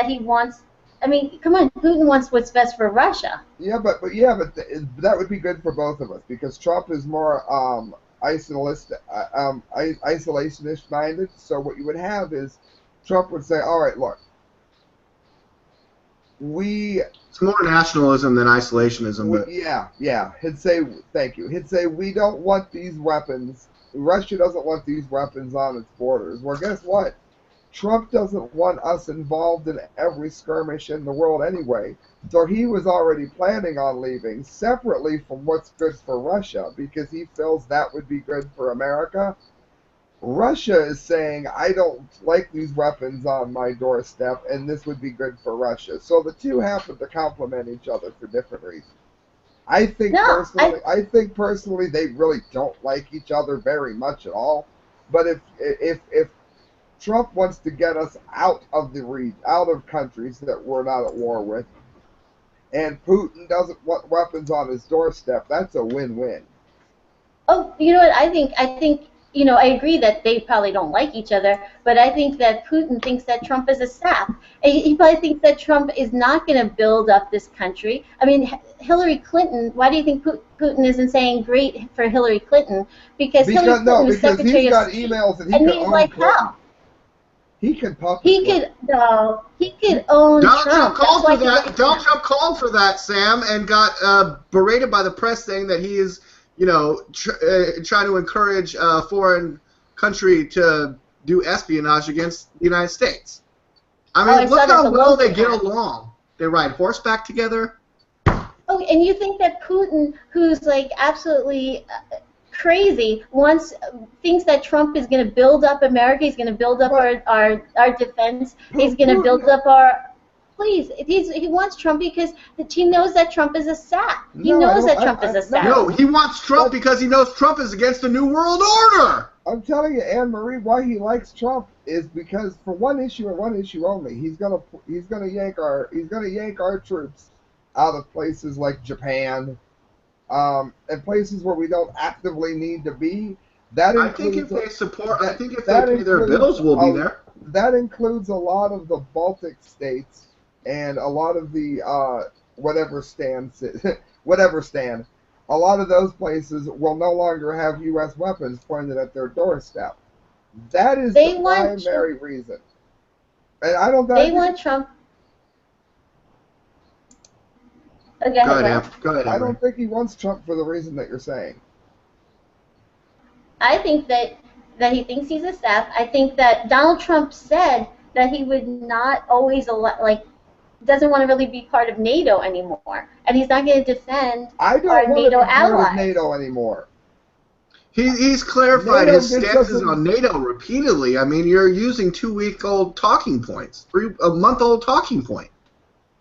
he wants, I mean, come on, Putin wants what's best for Russia. Yeah, but that would be good for both of us, because Trump is more isolationist minded. So what you would have is Trump would say, all right, look, it's more nationalism than isolationism. But yeah. He'd say, thank you. He'd say, we don't want these weapons. Russia doesn't want these weapons on its borders. Well, guess what? Trump doesn't want us involved in every skirmish in the world anyway. So he was already planning on leaving separately from what's good for Russia, because he feels that would be good for America. Russia is saying, I don't like these weapons on my doorstep, and this would be good for Russia. So the two happen to complement each other for different reasons. I think personally they really don't like each other very much at all. But if Trump wants to get us out of out of countries that we're not at war with, and Putin doesn't want weapons on his doorstep, that's a win-win. Oh, you know what? I think, you know, I agree that they probably don't like each other, but I think that Putin thinks that Trump is a sap. He probably thinks that Trump is not going to build up this country. I mean, Hillary Clinton, why do you think Putin isn't saying great for Hillary Clinton? Because Hillary Clinton was Secretary of State. He's got emails and he's like, how? He could own Trump. Donald Trump called for that, Sam, and got berated by the press, saying that he is, you know, trying to encourage a foreign country to do espionage against the United States. I mean, look how well they get along. They ride horseback together. Oh, and you think that Putin, who's like absolutely crazy, thinks that Trump is going to build up America, he's going to build up our defense, he's going to build up our... Please, he wants Trump because he knows that Trump is a sap. He knows that Trump is a sap. No, he wants Trump because he knows Trump is against the New World Order. I'm telling you, Anne Marie, why he likes Trump is because for one issue and one issue only, he's gonna yank our troops out of places like Japan, and places where we don't actively need to be. I think if they pay their bills, we'll be there. That includes a lot of the Baltic states. And a lot of the whatever stand, a lot of those places will no longer have U.S. weapons pointed at their doorstep. That is the primary reason. And I don't. They want Trump. Go ahead. I don't think he wants Trump for the reason that you're saying. I think that he thinks he's a sap. I think that Donald Trump said that he would not always doesn't want to really be part of NATO anymore, and he's not going to defend our NATO allies. Of NATO anymore. He's clarified his stances on NATO repeatedly. I mean, you're using 2-week-old talking points, a month-old talking point.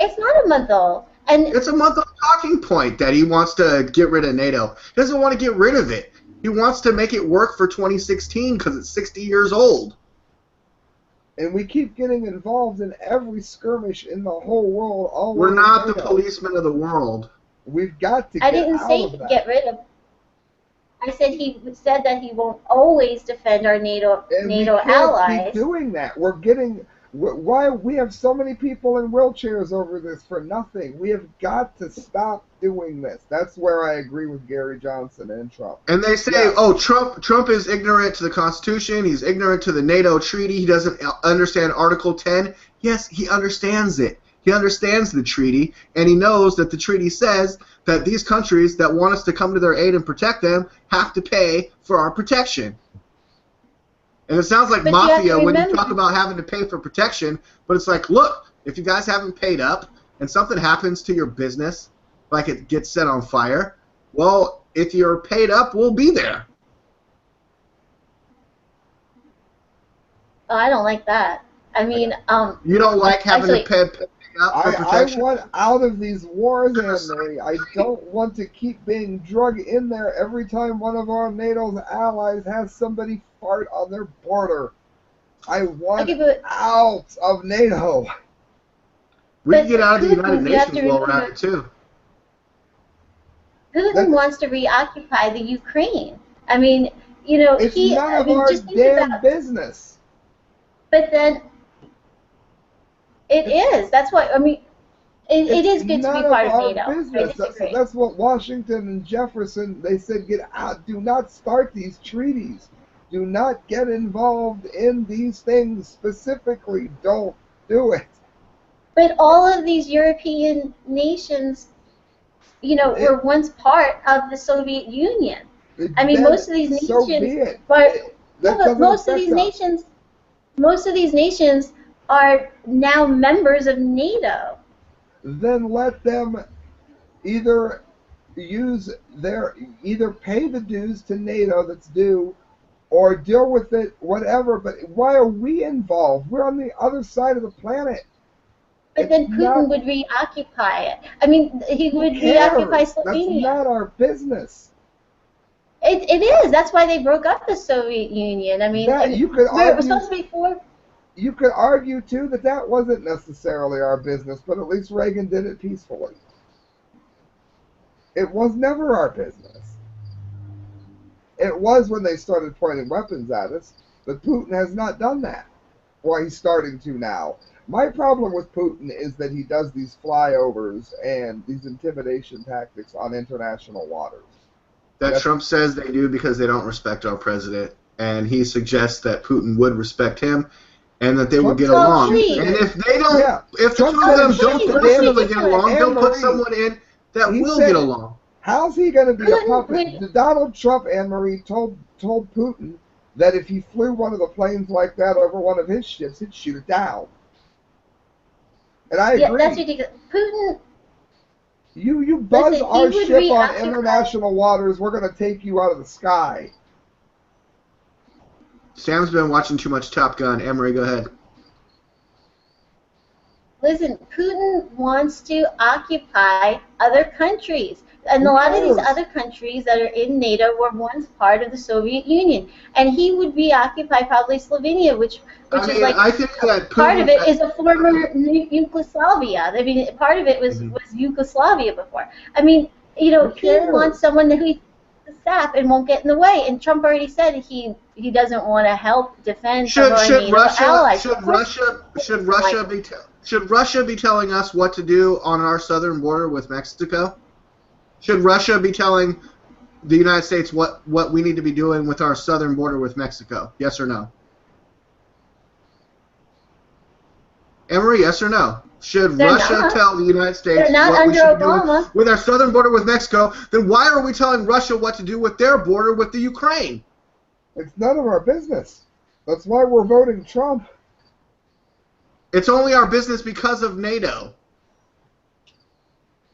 It's not a month-old. And it's a month-old talking point that he wants to get rid of NATO. He doesn't want to get rid of it. He wants to make it work for 2016 because it's 60 years old. And we keep getting involved in every skirmish in the whole world. We're not the policemen of the world. We've got to get out of that. I didn't say get rid of. I said he said that he won't always defend our NATO allies. Keep doing that. Why we have so many people in wheelchairs over this for nothing. We have got to stop doing this. That's where I agree with Gary Johnson and Trump. And they say, Trump is ignorant to the Constitution. He's ignorant to the NATO treaty. He doesn't understand Article 10. Yes, he understands it. He understands the treaty, and he knows that the treaty says that these countries that want us to come to their aid and protect them have to pay for our protection. And it sounds like But you have to mafia when you remember- talk about having to pay for protection, but it's like, look, if you guys haven't paid up and something happens to your business, like it gets set on fire, well, if you're paid up, we'll be there. Oh, I don't like that. I mean, You don't like having to pay up for I protection? want out of these wars, Anne-Marie. I don't want to keep being drug in there every time one of our NATO's allies has somebody fart on their border. I want Okay, but- out of NATO. We can But get out of the Putin, United you have Nations to while we're at remember- it, too. Putin wants to reoccupy the Ukraine. I mean, you know, It's he. none I of mean, our just think damn about. business. But then, it is. That's what I mean. It is good to be None part of of our NATO. I business. disagree. That's what Washington and Jefferson, they said, get out. Do not start these treaties. Do not get involved in these things specifically. Don't do it. But all of these European nations, you know, were once part of the Soviet Union. I mean, Then most of these so nations, be it. but That but doesn't most of affect these us. nations are now members of NATO. Then let them either either pay the dues to NATO that's due, or deal with it, whatever. But why are we involved? We're on the other side of the planet. But It's then Putin not- would reoccupy it. I mean, he would Who cares? reoccupy That's Slovenia. not our business. It is. That's why they broke up the Soviet Union. I mean, That- you could it was argue- supposed to be four. You could argue too that that wasn't necessarily our business, but at least Reagan did it peacefully. It was never our business. It was when they started pointing weapons at us, but Putin has not done that. Well, he's starting to now. My problem with Putin is that he does these flyovers and these intimidation tactics on international waters. That Trump says they do because they don't respect our president, and he suggests that Putin would respect him, and that they would get Trump along. please. And if they don't, Yeah. if the Trump two of them said don't please, personally please, get along, they'll put Anne-Marie. someone in that He will said- get along. How's he going to be a Putin puppet? would- Donald Trump, Anne-Marie, told Putin that if he flew one of the planes like that over one of his ships, he'd shoot it down. And I Yeah, agree. that's ridiculous. Putin. You buzz Listen, he our would ship on reoccupy- international waters, we're going to take you out of the sky. Sam's been watching too much Top Gun. Emery, go ahead. Listen, Putin wants to occupy other countries. And a lot of these Yes. other countries that are in NATO were once part of the Soviet Union. And he would reoccupy probably Slovenia, which I is mean, like I think that part of Putin- it is a former Yugoslavia. I mean, part of it was Yugoslavia before. I mean, you know, Who he cares? wants someone who he sap and won't get in the way. And Trump already said he doesn't want to help defend some of our Should NATO Russia allies. should Of course- Russia be telling us what to do on our southern border with Mexico? Should Russia be telling the United States what we need to be doing with our southern border with Mexico? Yes or no? Emery, yes or no? Should They're Russia not. tell the United States They're not what we under should be doing Obama. with our southern border with Mexico? Then why are we telling Russia what to do with their border with the Ukraine? It's none of our business. That's why we're voting Trump. It's only our business because of NATO.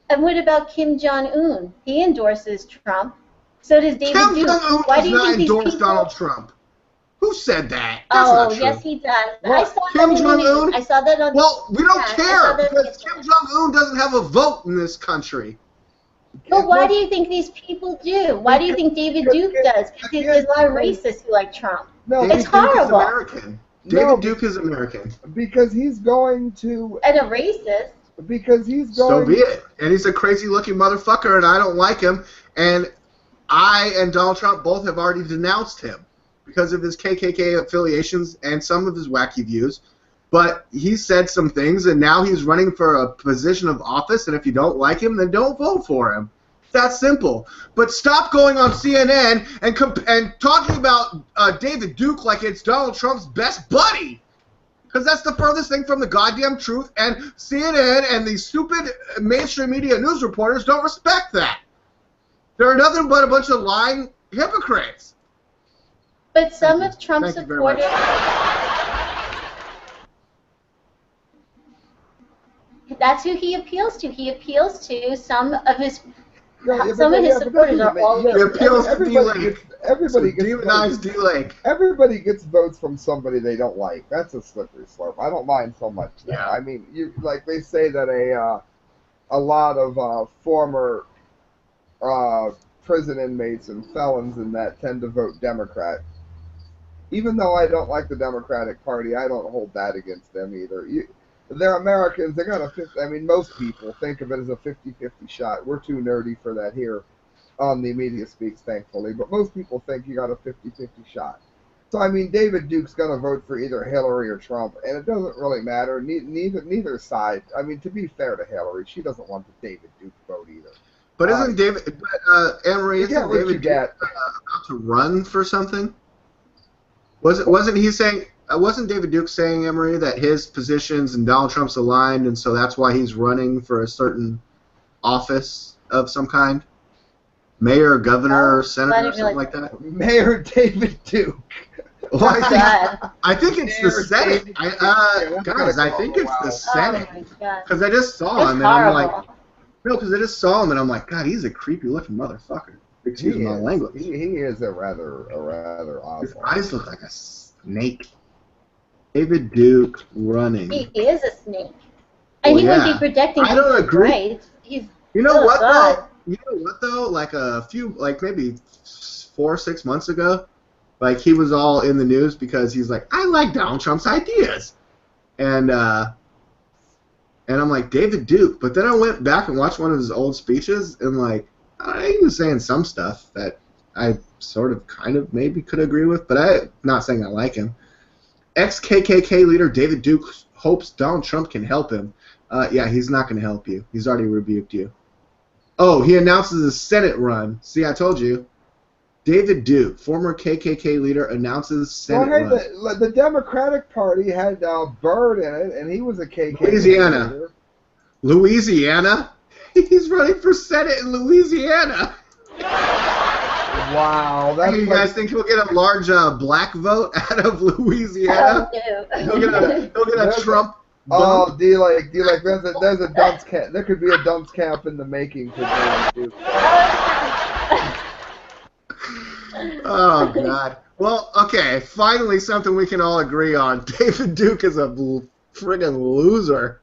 And what about Kim Jong-un? He endorses Trump. So does David Kim Duke. Jong-un Why does do you not think these endorse people... Donald Trump. Who said that? That's Oh, not true. yes, he does. Well, I saw Kim that in the news. Jong-un? I saw that on. Well, we don't Yeah, I care saw that because yesterday. Kim Jong-un doesn't have a vote in this country. But why do you think these people do? Why do you think David Duke does? Because there's a lot of racists who like Trump. No, David It's Duke is horrible. American. No, David Duke is American. because he's going to. And a racist. Because he's So going. be it. And he's a crazy-looking motherfucker, and I don't like him. And I and Donald Trump both have already denounced him because of his KKK affiliations and some of his wacky views. But he said some things, and now he's running for a position of office, and if you don't like him, then don't vote for him. That simple. But stop going on CNN and talking about David Duke like it's Donald Trump's best buddy. Because that's the furthest thing from the goddamn truth, and CNN and these stupid mainstream media news reporters don't respect that. They're nothing but a bunch of lying hypocrites. But some Thank of you. Trump's Thank you very much. supporters, that's who he appeals to. He appeals to some of his Yeah, some of his but that supporters doesn't are make, all yeah, He over. appeals to everybody D-Lake. gets So everybody gets votes. demonize D-Lake. Everybody gets votes from somebody they don't like. That's a slippery slope. I don't mind so much that. Yeah. I mean, you like they say that a lot of former prison inmates and felons and that tend to vote Democrat. Even though I don't like the Democratic Party, I don't hold that against them either. They're Americans. They got a 50. I mean, most people think of it as a 50-50 shot. We're too nerdy for that here on the Media Speaks, thankfully. But most people think you got a 50-50 shot. So, I mean, David Duke's going to vote for either Hillary or Trump, and it doesn't really matter. Neither side. I mean, to be fair to Hillary, she doesn't want the David Duke vote either. But isn't Anne-Marie, You get isn't what you David Duke get. about to run for something? Wasn't he saying? Wasn't David Duke saying, Anne-Marie, that his positions and Donald Trump's aligned, and so that's why he's running for a certain office of some kind, mayor, governor, I senator, didn't something realize like that? Mayor David Duke. Well, I think it's the Mayor Senate. David I, Duke. Yeah, that's guys, gotta I go think for a it's the while. Senate Oh my god. because I just saw It's him and I'm like, horrible. no, because I just saw him and I'm like, God, he's a creepy looking motherfucker. Excuse He my is. language. He is a rather His awful. eyes look like a snake. David Duke running. He is a snake. And Well, he wouldn't yeah. be protecting I don't people's agree. rights. He's You know Oh, what God. though? You know what though? Like maybe 4 or 6 months ago, like he was all in the news because he's like, I like Donald Trump's ideas, and I'm like David Duke. But then I went back and watched one of his old speeches, and like he was saying some stuff that I sort of kind of maybe could agree with, but I'm not saying I like him. Ex-KKK leader David Duke hopes Donald Trump can help him. Yeah, he's not going to help you. He's already rebuked you. Oh, he announces a Senate run. See, I told you. David Duke, former KKK leader, announces Senate Well, hey, run. the Democratic Party had Byrd in it, and he was a KKK Louisiana. leader. Louisiana? He's running for Senate in Louisiana. Wow, that's Hey, you guys think he'll get a large black vote out of Louisiana? He'll get a Trump bump? do you like there's a dunce camp. There could be a dunce camp in the making for David Duke. Oh, God. Well, okay, finally something we can all agree on. David Duke is a friggin' loser.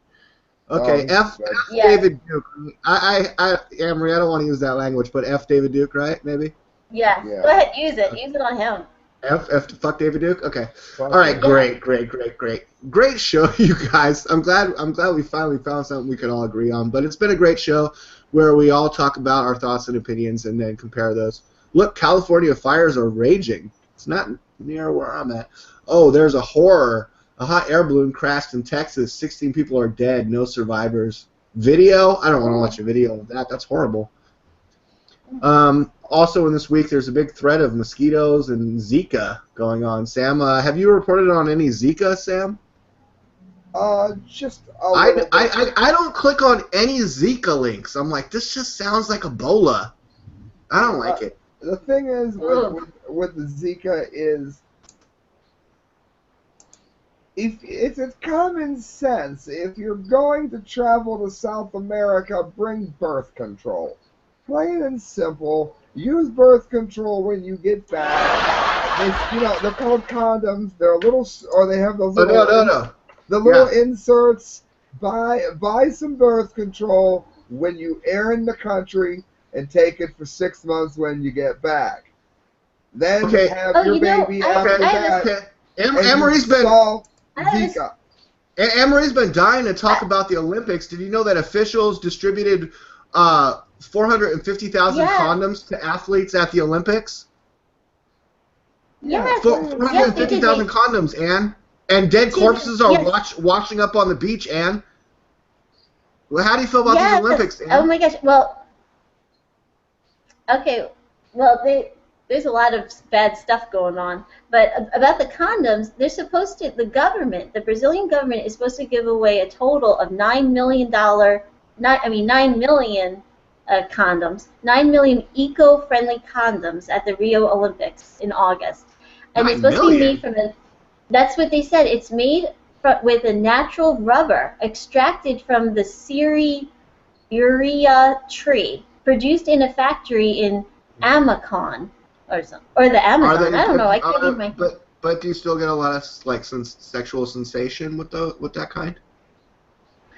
Okay, F Yeah. David Duke. Amory, I don't want to use that language, but F David Duke, right? Maybe? Yeah. Yeah. Go ahead, use it. Use it on him. Fuck David Duke? Okay. Fuck All right, him. great show, you guys. I'm glad we finally found something we could all agree on. But it's been a great show where we all talk about our thoughts and opinions and then compare those. Look, California fires are raging. It's not near where I'm at. Oh, there's a horror. A hot air balloon crashed in Texas. 16 people are dead. No survivors. Video? I don't want to watch a video of that. That's horrible. Also in this week, there's a big threat of mosquitoes and Zika going on. Sam, have you reported on any Zika, Sam? Just a little bit. I don't click on any Zika links. I'm like, this just sounds like Ebola. I don't like it. The thing is with the Zika is if it's common sense. If you're going to travel to South America, bring birth control. Plain and simple. Use birth control when you get back. They're called condoms. They're a little, or they have those little, No. the little inserts. Buy some birth control when you air in the country and take it for 6 months when you get back. Then have your baby after that. Amory's been solve Zika. Amory's been dying to talk about the Olympics. Did you know that officials distributed 450,000 condoms to athletes at the Olympics? Yes. 450,000 condoms, Ann. And dead corpses are washing up on the beach, Ann. Well, how do you feel about these Olympics, Ann? Oh my gosh. Well, okay. Well, there's a lot of bad stuff going on. But about the condoms, they're supposed to. The Brazilian government is supposed to give away a total of $9 million. 9 million condoms, 9 million eco-friendly condoms at the Rio Olympics in August. And it's 9 supposed to be made million? from a. That's what they said. It's made with a natural rubber extracted from the Siri urea tree, produced in a factory in Amazon or something, or the Are Amazon. they I don't know. good? I can't read my. But do you still get a lot of like sexual sensation with that kind?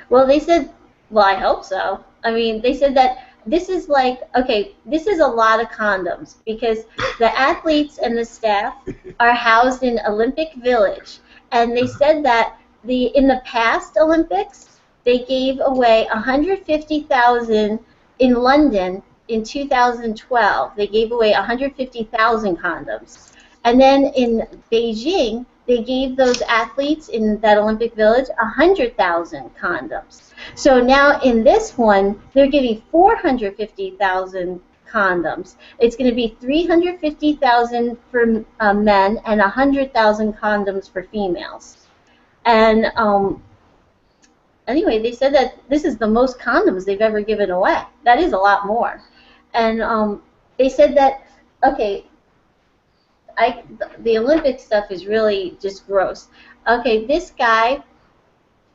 Well, they said. Well, I hope so. I mean, they said that this is like okay. This is a lot of condoms because the athletes and the staff are housed in Olympic Village, and they said that in the past Olympics they gave away 150,000 in London in 2012. They gave away 150,000 condoms, and then in Beijing they gave those athletes in that Olympic Village 100,000 condoms. So now in this one they're giving 450,000 condoms. It's going to be 350,000 for men and 100,000 condoms for females. And anyway, they said that this is the most condoms they've ever given away. That is a lot more. And they said that, okay, the Olympic stuff is really just gross. Okay, this guy,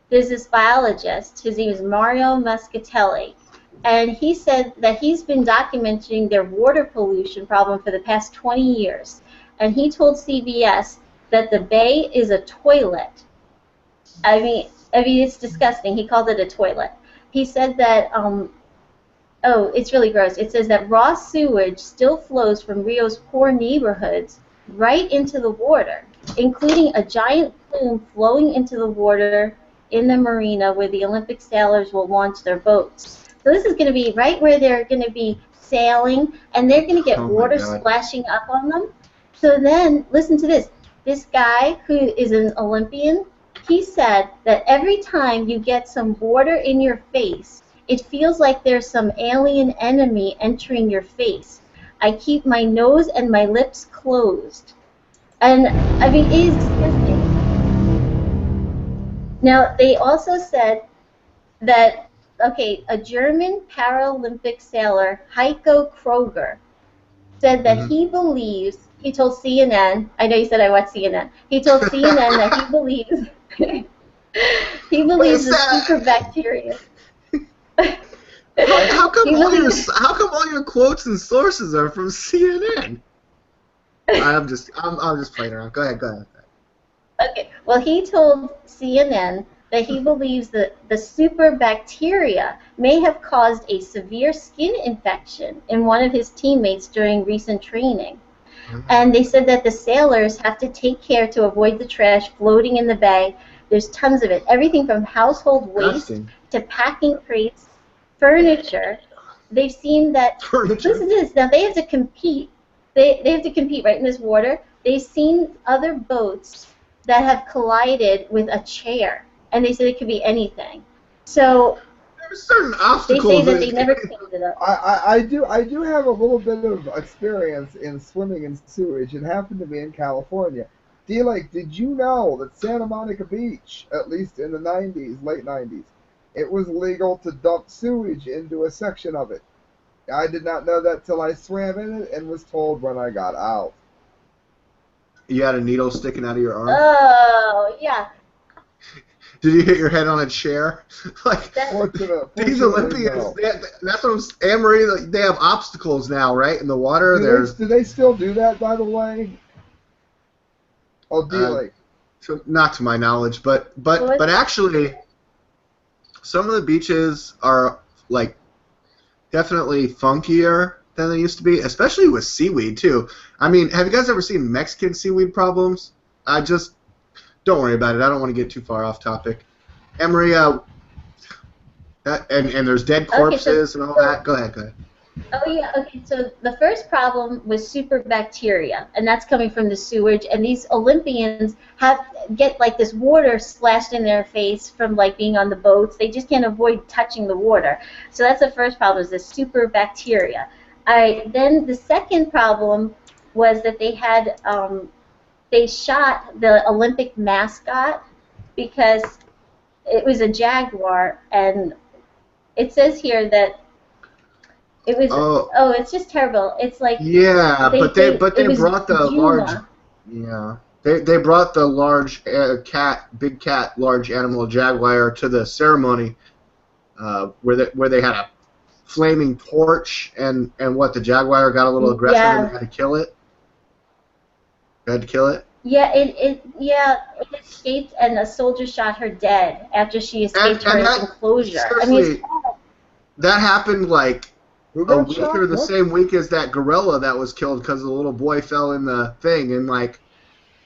there's this biologist, his name is Mario Muscatelli, and he said that he's been documenting their water pollution problem for the past 20 years. And he told CBS that the bay is a toilet. I mean, it's disgusting. He called it a toilet. He said that, oh, it's really gross. It says that raw sewage still flows from Rio's poor neighborhoods right into the water, including a giant plume flowing into the water in the marina where the Olympic sailors will launch their boats. So this is going to be right where they're going to be sailing, and they're going to get water splashing up on them. So then, listen to this. This guy who is an Olympian, he said that every time you get some water in your face, it feels like there's some alien enemy entering your face. I keep my nose and my lips closed. And, I mean, it is disgusting. Now, they also said that, okay, a German Paralympic sailor, Heiko Kroger, said that he believes, he told CNN, I know you said I watch CNN, he told CNN that he believes, the super bacteria. How come all your quotes and sources are from CNN? I'm just playing around. Go ahead. Okay, well, he told CNN that he believes that the super bacteria may have caused a severe skin infection in one of his teammates during recent training. And they said that the sailors have to take care to avoid the trash floating in the bay. There's tons of it. Everything from household waste to packing crates, furniture. They've seen that. Listen to this. Now they have to compete. They have to compete right in this water. They've seen other boats that have collided with a chair, and they said it could be anything. So there's certain obstacles. They say that they never cleaned it up. I do have a little bit of experience in swimming in sewage. It happened to me in California. D-Lake, did you know that Santa Monica Beach, at least in the 90s, late 90s, it was legal to dump sewage into a section of it? I did not know that till I swam in it and was told when I got out. You had a needle sticking out of your arm? Oh, yeah. Did you hit your head on a chair? Like, these Olympians, that's what Anne-Marie, they have obstacles now, right, in the water? Do they still do that, by the way? Oh, D-Lake. So not to my knowledge, but actually, some of the beaches are, like, definitely funkier than they used to be, especially with seaweed, too. I mean, have you guys ever seen Mexican seaweed problems? Don't worry about it. I don't want to get too far off topic. Emery, and there's dead corpses and all that. Go ahead. Oh, yeah, okay, so the first problem was super bacteria, and that's coming from the sewage, and these Olympians get like this water splashed in their face from like being on the boats. They just can't avoid touching the water. So that's the first problem, is the super bacteria. Then the second problem was that they had, they shot the Olympic mascot because it was a jaguar, and it says here that it was. Oh, it's just terrible. It's like they brought the large. Yeah. They brought the large big cat, large animal jaguar to the ceremony where they had a flaming torch and what the jaguar got a little aggressive and Yeah. they had to kill it. They had to kill it. Yeah, it escaped, and a soldier shot her dead after she escaped her that, enclosure. I mean, seriously, that happened like Who a got week shot? or the What? same week as that gorilla that was killed because the little boy fell in the thing, and like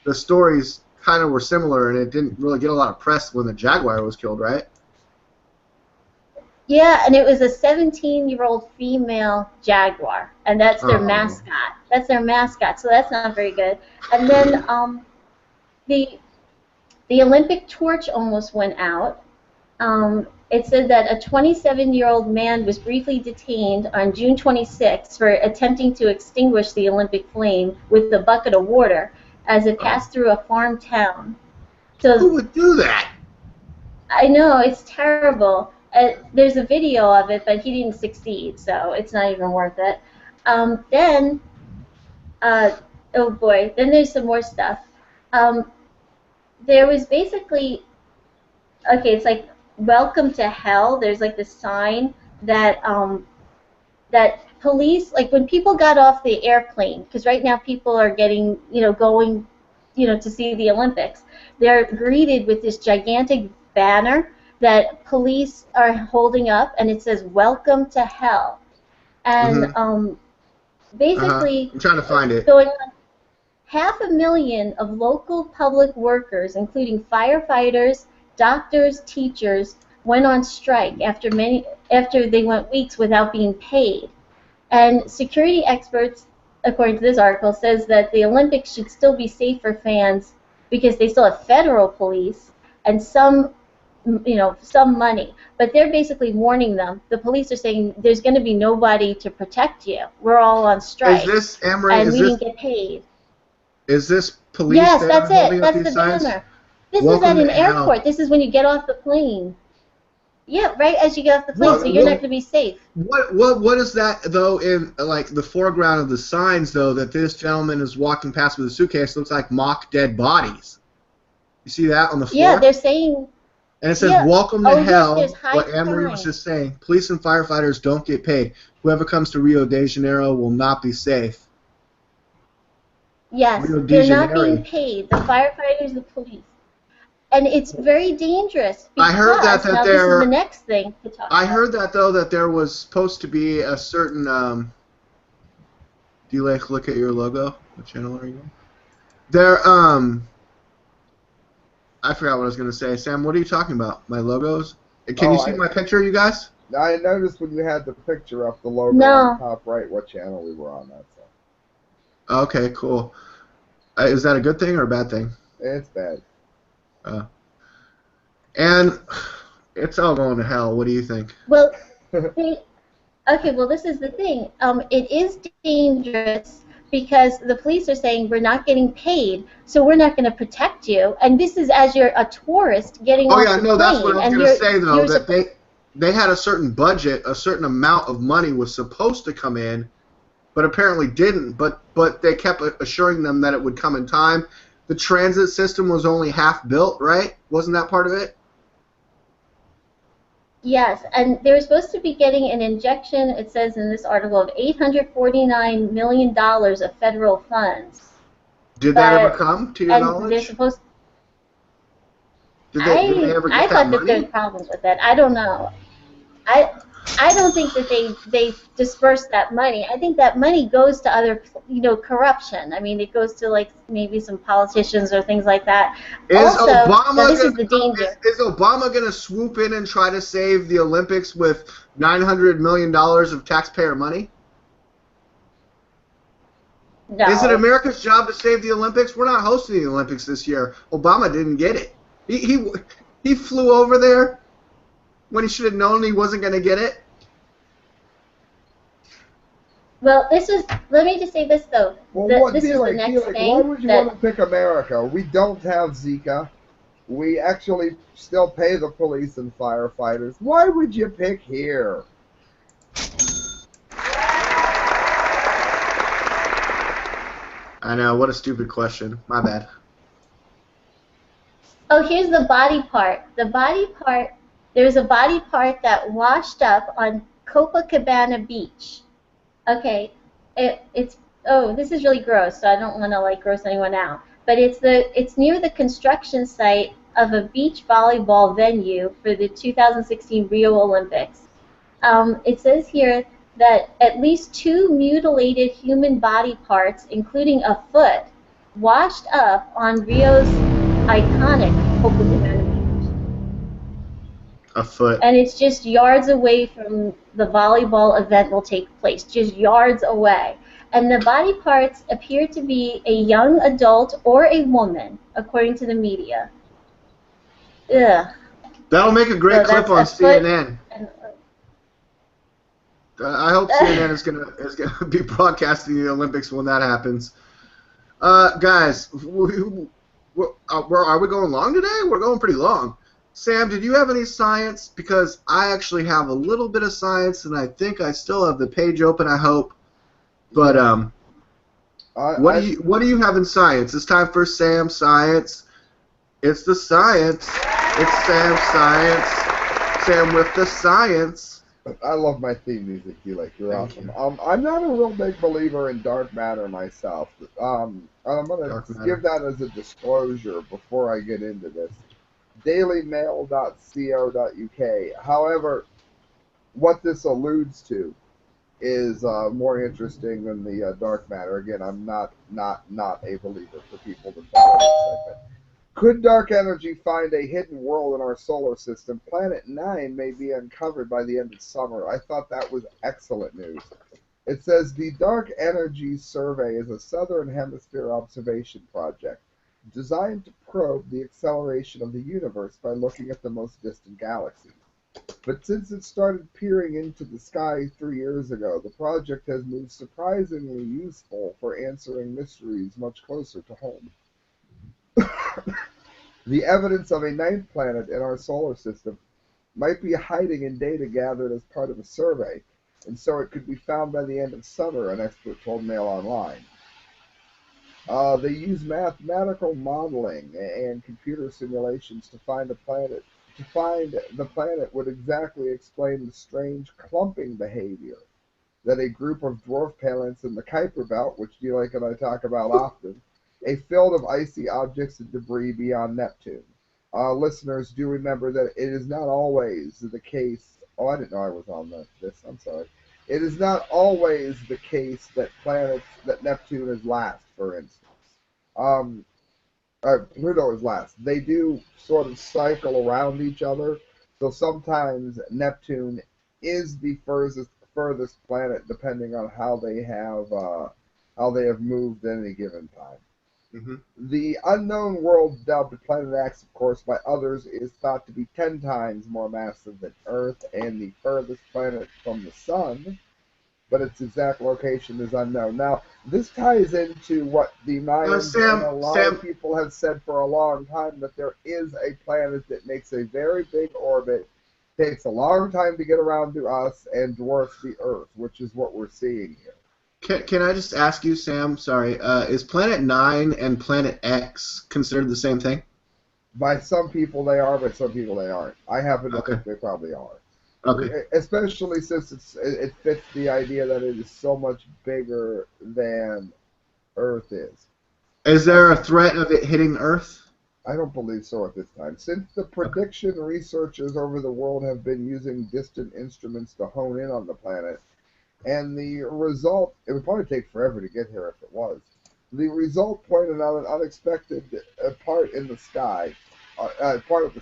the stories kind of were similar, and it didn't really get a lot of press when the jaguar was killed, right? yeah, and it was a 17-year-old female jaguar, and that's their Oh. mascot. That's their mascot, so that's not very good. And then the the Olympic torch almost went out. It said that a 27-year-old man was briefly detained on June 26 for attempting to extinguish the Olympic flame with a bucket of water as it passed through a farm town. Who So would do that? I know, it's terrible. There's a video of it, but he didn't succeed, so it's not even worth it. Then, oh boy, then there's some more stuff. There was basically, okay, it's like welcome to hell. There's like this sign that that police, like when people got off the airplane, because right now people are getting, going, to see the Olympics, they're greeted with this gigantic banner that police are holding up, and it says "Welcome to Hell," and basically I'm trying to find it. going on. 500,000 of local public workers, including firefighters, doctors, teachers, went on strike after they went weeks without being paid. And security experts, according to this article, says that the Olympics should still be safe for fans because they still have federal police and some money. But they're basically warning them. The police are saying there's going to be nobody to protect you. We're all on strike. Is this Emery? And we didn't get paid. Is this police? Yes, there that's holding it. up That's the these signs? banner. This Welcome is at an to hell. airport. This is when you get off the plane. Yeah, right as you get off the plane, Well, so you're well- not going to be safe. What is that though in like the foreground of the signs though that this gentleman is walking past with a suitcase looks like mock dead bodies. You see that on the floor? Yeah, they're saying, and it says yeah. welcome to Oh, yes, hell. there's high What Anne-Marie was crime. just saying. Police and firefighters don't get paid. Whoever comes to Rio de Janeiro will not be safe. yes, Rio de they're not Janeiro. being paid. The firefighters, the police. And it's very dangerous. I heard that because now this they're- is the next thing to talk I about. heard that though that there was supposed to be a certain. Do you like look at your logo? What channel are you on? There I forgot what I was gonna say. Sam, what are you talking about? My logos? Can you see my picture, you guys? I noticed when you had the picture up, the logo No. on the top right, what channel we were on. That's all. Okay, cool. Is that a good thing or a bad thing? It's bad. And it's all going to hell. What do you think? Well, okay, well, this is the thing. It is dangerous because the police are saying we're not getting paid, so we're not going to protect you. And this is as you're a tourist getting Oh off yeah, the no, that's plane, what I was and going to you're- say though. you're That they had a certain budget, a certain amount of money was supposed to come in, but apparently didn't. But they kept assuring them that it would come in time. The transit system was only half built, right? Wasn't that part of it? Yes, and they were supposed to be getting an injection, it says in this article, of $849 million of federal funds. Did that But- ever come to your And they're knowledge? supposed Did they ever I get thought that that there's money? problems with that. I don't know. I don't think that they dispersed that money. I think that money goes to other, corruption. I mean, it goes to like maybe some politicians or things like that. Is also, Obama now this is gonna- the danger. Is Obama going to swoop in and try to save the Olympics with $900 million of taxpayer money? No. Is it America's job to save the Olympics? We're not hosting the Olympics this year. Obama didn't get it. He flew over there when he should have known he wasn't going to get it. Well, let me just say this though. Well, This is the next Felix, thing. why would you that- want to pick America? We don't have Zika. We actually still pay the police and firefighters. Why would you pick here? I know, what a stupid question. My bad. Oh, here's the body part. The body part, there's a body part that washed up on Copacabana Beach. Okay, it's, oh, this is really gross, so I don't want to like gross anyone out. But it's near the construction site of a beach volleyball venue for the 2016 Rio Olympics. It says here that at least 2 mutilated human body parts, including a foot, washed up on Rio's iconic Copacabana Beach. A foot. And it's just yards away from the volleyball event will take place, just yards away. And the body parts appear to be a young adult or a woman, according to the media. Ugh. That'll make a great So clip on that's a foot CNN. and, I hope CNN is gonna be broadcasting the Olympics when that happens. Guys, are we going long today? We're going pretty long. Sam, did you have any science? Because I actually have a little bit of science, and I think I still have the page open. I hope. But what do you have in science? It's time for Sam Science. It's the science. It's Sam Science. Sam with the science. I love my theme music, like you're awesome. I'm not a real big believer in dark matter myself. I'm gonna give that as a disclosure before I get into this. dailymail.co.uk. However, what this alludes to is more interesting than the dark matter. Again, I'm not a believer for people to follow this segment. Could dark energy find a hidden world in our solar system? Planet 9 may be uncovered by the end of summer. I thought that was excellent news. It says the Dark Energy Survey is a Southern Hemisphere observation project designed to probe the acceleration of the universe by looking at the most distant galaxies. But since it started peering into the sky 3 years ago, the project has moved surprisingly useful for answering mysteries much closer to home. The evidence of a ninth planet in our solar system might be hiding in data gathered as part of a survey, and so it could be found by the end of summer, an expert told Mail Online. They use mathematical modeling and computer simulations to find the planet would exactly explain the strange clumping behavior that a group of dwarf planets in the Kuiper Belt, which Delake and I talk about often, a field of icy objects and debris beyond Neptune. Listeners, do remember that it is not always the case. Oh, I didn't know I was on this. I'm sorry. It is not always the case that Neptune is last, for instance. Pluto is last. They do sort of cycle around each other, so sometimes Neptune is the furthest planet, depending on how they have moved at any given time. Mm-hmm. The unknown world, dubbed Planet X, of course, by others, is thought to be 10 times more massive than Earth and the furthest planet from the Sun, but its exact location is unknown. Now, this ties into what the Mayans and a lot of people have said for a long time, that there is a planet that makes a very big orbit, takes a long time to get around to us, and dwarfs the Earth, which is what we're seeing here. Can I just ask you, Sam, sorry, is Planet 9 and Planet X considered the same thing? By some people they are, by some people they aren't. I happen to think they probably are. Okay. Especially since it fits the idea that it is so much bigger than Earth is. Is there a threat of it hitting Earth? I don't believe so at this time. Since the prediction researchers over the world have been using distant instruments to hone in on the planet, and the result, it would probably take forever to get here if it was. The result pointed out an unexpected part in the sky. A part of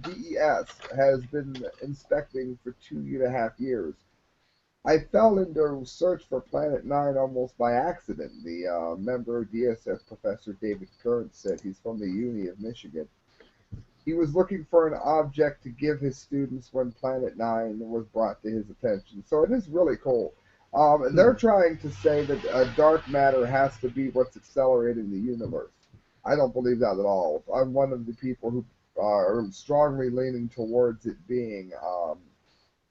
DES has been inspecting for 2.5 years. I fell into search for Planet 9 almost by accident, the member of DSS Professor David Kern said. He's from the Uni of Michigan. He was looking for an object to give his students when Planet 9 was brought to his attention. So it is really cool. They're trying to say that dark matter has to be what's accelerating the universe. I don't believe that at all. I'm one of the people who are strongly leaning towards it being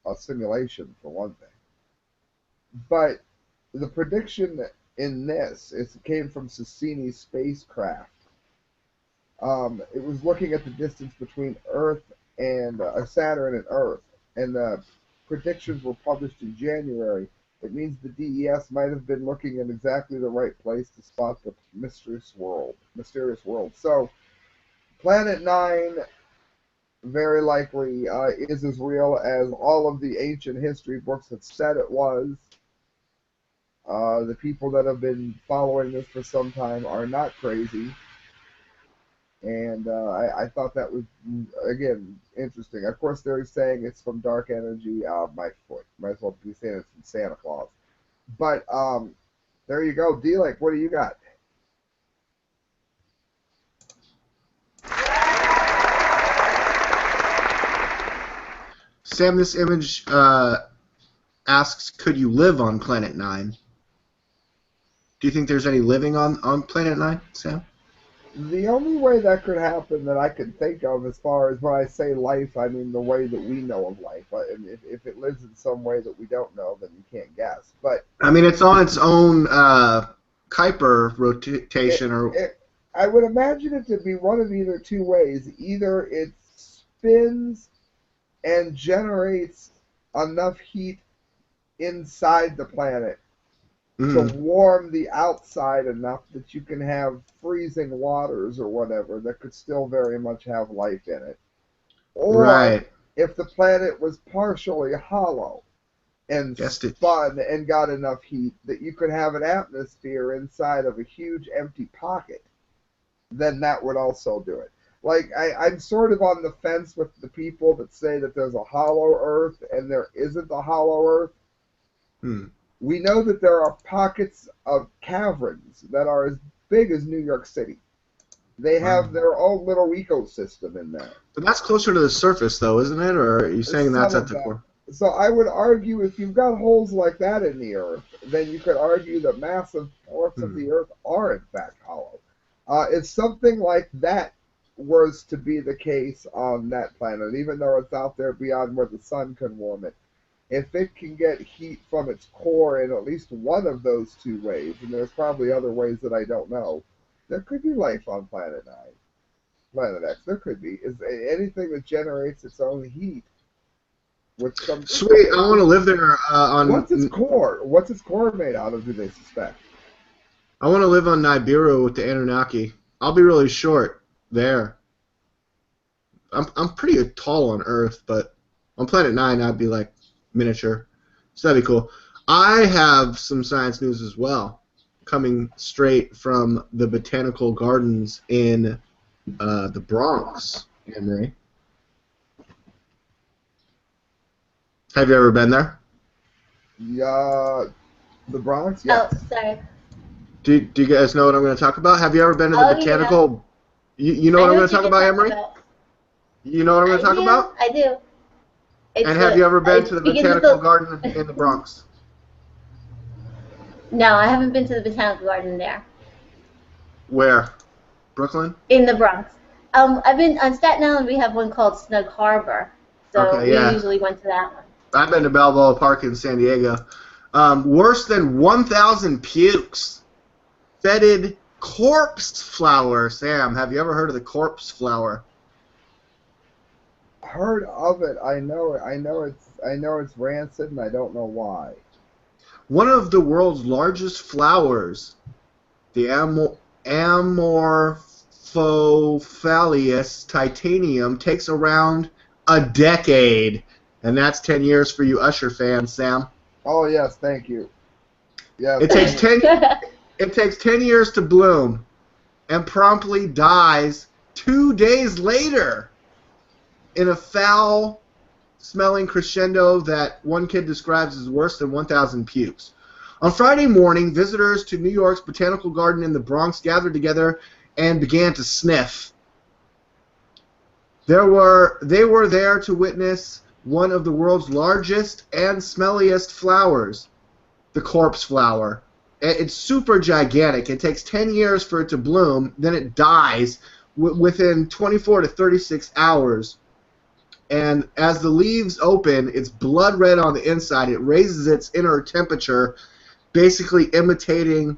a simulation, for one thing. But the prediction in this. It came from Cassini's spacecraft. It was looking at the distance between Earth and Saturn and Earth, and the predictions were published in January. It means the DES might have been looking in exactly the right place to spot the mysterious world. So, Planet 9 very likely is as real as all of the ancient history books have said it was. The people that have been following this for some time are not crazy. And I thought that was, again, interesting. Of course, they're saying it's from dark energy. My foot. Might as well be saying it's from Santa Claus. But there you go. D-Lake, what do you got? Sam, this image asks, could you live on Planet 9? Do you think there's any living on Planet 9, Sam? The only way that could happen that I can think of, as far as when I say life, I mean the way that we know of life. And if it lives in some way that we don't know, then you can't guess. But I mean, it's on its own Kuiper rotation, I would imagine it to be one of either two ways. Either it spins and generates enough heat inside the planet to warm the outside enough that you can have freezing waters or whatever that could still very much have life in it. Or if the planet was partially hollow and spun and got enough heat that you could have an atmosphere inside of a huge empty pocket, then that would also do it. Like, I'm sort of on the fence with the people that say that there's a hollow Earth and there isn't a hollow Earth. We know that there are pockets of caverns that are as big as New York City. They have their own little ecosystem in there. But that's closer to the surface, though, isn't it? Or are you saying that's at the core? So I would argue if you've got holes like that in the Earth, then you could argue that massive parts of the Earth are, in fact, hollow. If something like that was to be the case on that planet, even though it's out there beyond where the sun can warm it, if it can get heat from its core in at least one of those two ways, and there's probably other ways that I don't know, there could be life on Planet 9. Planet X, there could be. Is anything that generates its own heat with some... Sweet, I want to live there on... What's its core? What's its core made out of, do they suspect? I want to live on Nibiru with the Anunnaki. I'll be really short there. I'm pretty tall on Earth, but on Planet 9 I'd be like miniature. So that'd be cool. I have some science news as well, coming straight from the Botanical Gardens in the Bronx, Henry. Have you ever been there? Yeah, the Bronx? Yeah. Oh, sorry. Do you guys know what I'm going to talk about? Have you ever been to the Botanical... Yeah. You know what I'm going to talk about, Emery? You know what I'm going to talk about? I do. And have you ever been to the Botanical Garden in the Bronx? No, I haven't been to the Botanical Garden there. Where? Brooklyn? In the Bronx. I've been on Staten Island. We have one called Snug Harbor, so we usually went to that one. I've been to Balboa Park in San Diego. Worse than 1,000 pukes. Fetid corpse flower. Sam, have you ever heard of the corpse flower? Heard of it. I know it's rancid, and I don't know why. One of the world's largest flowers, the Amorphophallus titanium, takes around a decade, and that's 10 years for you Usher fans, Sam. Oh yes, thank you. Yes. It takes 10 years to bloom, and promptly dies 2 days later in a foul-smelling crescendo that one kid describes as worse than 1,000 pukes. On Friday morning, visitors to New York's Botanical Garden in the Bronx gathered together and began to sniff. They were there to witness one of the world's largest and smelliest flowers, the corpse flower. It's super gigantic. It takes 10 years for it to bloom, then it dies within 24 to 36 hours. And as the leaves open, it's blood red on the inside. It raises its inner temperature, basically imitating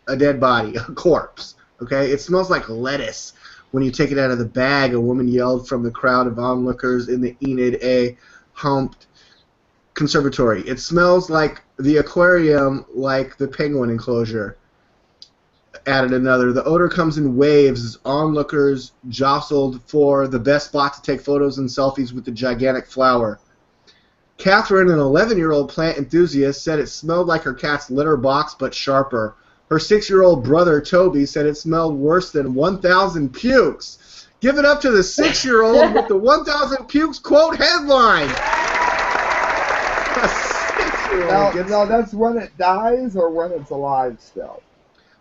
a dead body, a corpse. Okay, it smells like lettuce. When you take it out of the bag, a woman yelled from the crowd of onlookers in the Enid A. Humped Conservatory. It smells like the aquarium, like the penguin enclosure. Added another. The odor comes in waves as onlookers jostled for the best spot to take photos and selfies with the gigantic flower. Catherine, an 11-year-old plant enthusiast, said it smelled like her cat's litter box but sharper. Her 6-year-old brother, Toby, said it smelled worse than 1,000 pukes. Give it up to the 6-year-old with the 1,000 pukes quote headline. A 6-year-old gets... Now, that's when it dies or when it's alive still?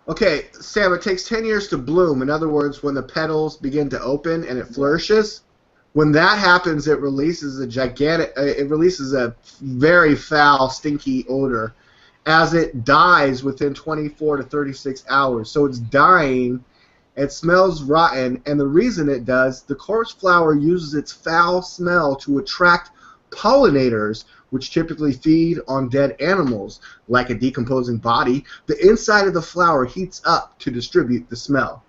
Okay, Sam, it takes 10 years to bloom. In other words, when the petals begin to open and it flourishes, when that happens, it releases a very foul, stinky odor as it dies within 24 to 36 hours. So it's dying, it smells rotten, and the reason it does, the corpse flower uses its foul smell to attract pollinators, which typically feed on dead animals, like a decomposing body. The inside of the flower heats up to distribute the smell.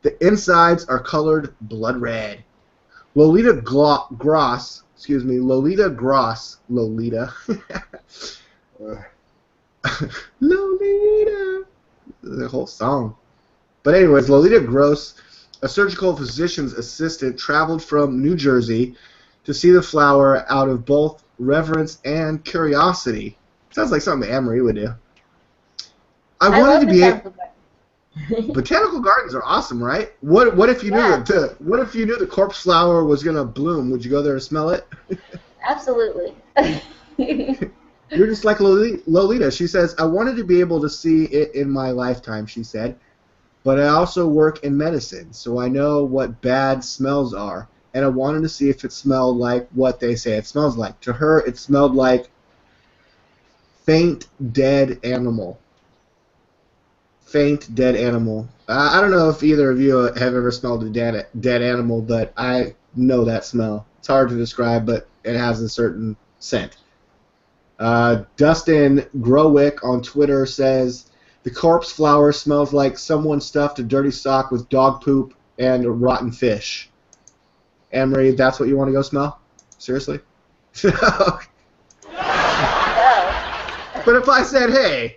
The insides are colored blood red. Lolita Gross, Lolita, the whole song. But anyways, Lolita Gross, a surgical physician's assistant, traveled from New Jersey to see the flower out of both reverence and curiosity. Sounds like something Anne-Marie would do. I wanted to be able... Botanical gardens are awesome, right? What if you knew the corpse flower was gonna bloom? Would you go there and smell it? Absolutely. You're just like Lolita. She says, I wanted to be able to see it in my lifetime, she said, but I also work in medicine, so I know what bad smells are, and I wanted to see if it smelled like what they say it smells like. To her, it smelled like faint, dead animal. Faint, dead animal. I don't know if either of you have ever smelled a dead animal, but I know that smell. It's hard to describe, but it has a certain scent. Dustin Growick on Twitter says, the corpse flower smells like someone stuffed a dirty sock with dog poop and rotten fish. Anne-Marie, that's what you want to go smell? Seriously? But if I said, hey,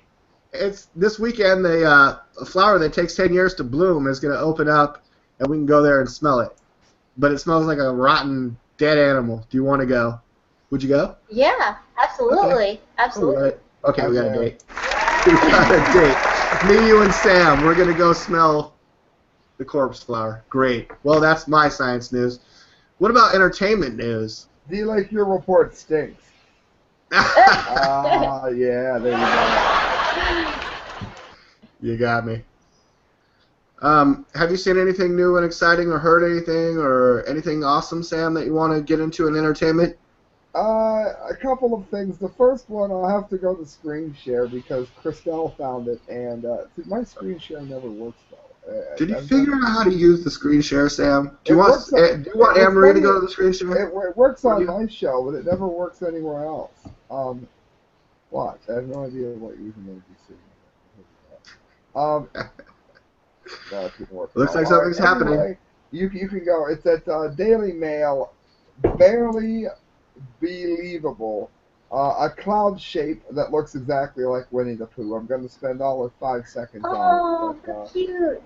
it's this weekend, a flower that takes 10 years to bloom is going to open up, and we can go there and smell it. But it smells like a rotten, dead animal. Do you want to go? Would you go? Yeah, absolutely. Okay. Absolutely. Okay, we got a date. We got a date. Me, you, and Sam. We're going to go smell the corpse flower. Great. Well, that's my science news. What about entertainment news? Do you like your report stinks? Yeah, there you go. You got me. Have you seen anything new and exciting or heard anything or anything awesome, Sam, that you want to get into in entertainment? A couple of things. The first one, I'll have to go to screen share because Christelle found it, and my screen share never works well. Did you figure out how to use the screen share, Sam? Do you want Anne-Marie to go to the screen share? It works on my show, but it never works anywhere else. Watch. I have no idea what you're going to be seeing. Looks like something's happening. Anyway, you can go. It's at Daily Mail. Barely believable. A cloud shape that looks exactly like Winnie the Pooh. I'm going to spend all of 5 seconds on it. Oh, so cute.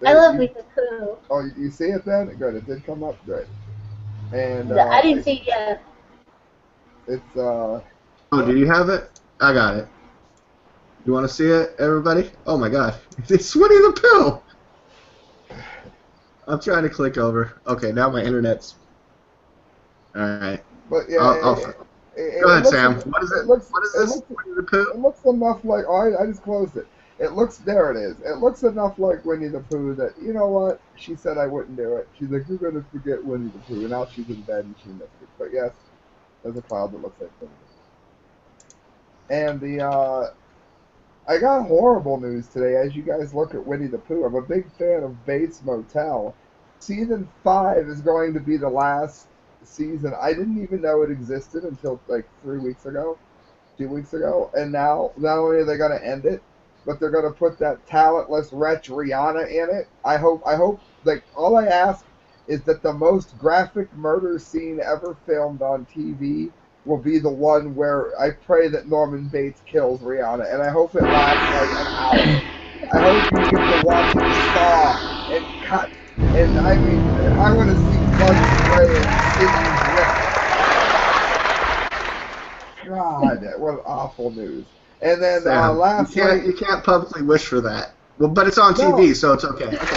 I love Winnie the Pooh. Oh, you see it then? Good. It did come up good. And I didn't see it yet. It's Oh, do you have it? I got it. You want to see it, everybody? Oh my God, it's Winnie the Pooh. I'm trying to click over. Okay, now my internet's. All right. But yeah. Go ahead, Sam. What is it? What is this? Winnie the Pooh? It looks enough like. Oh, I just closed it. It looks. There it is. It looks enough like Winnie the Pooh that, you know what? She said I wouldn't do it. She's like, you're gonna forget Winnie the Pooh, and now she's in bed and she missed it. But yes, there's a cloud that looks like Winnie the Pooh. And I got horrible news today. As you guys look at Winnie the Pooh, I'm a big fan of Bates Motel. Season 5 is going to be the last season. I didn't even know it existed until like 2 weeks ago. And now, not only are they going to end it, but they're gonna put that talentless wretch Rihanna in it. I hope. Like, all I ask is that the most graphic murder scene ever filmed on TV will be the one where I pray that Norman Bates kills Rihanna, and I hope it lasts like an hour. I hope you get to watch him saw and cut, and I mean, I want to see blood spray and kidneys rip. God, what awful news. And then Sam, lastly, you can't publicly wish for that. Well, but it's on TV, so it's okay. Yes.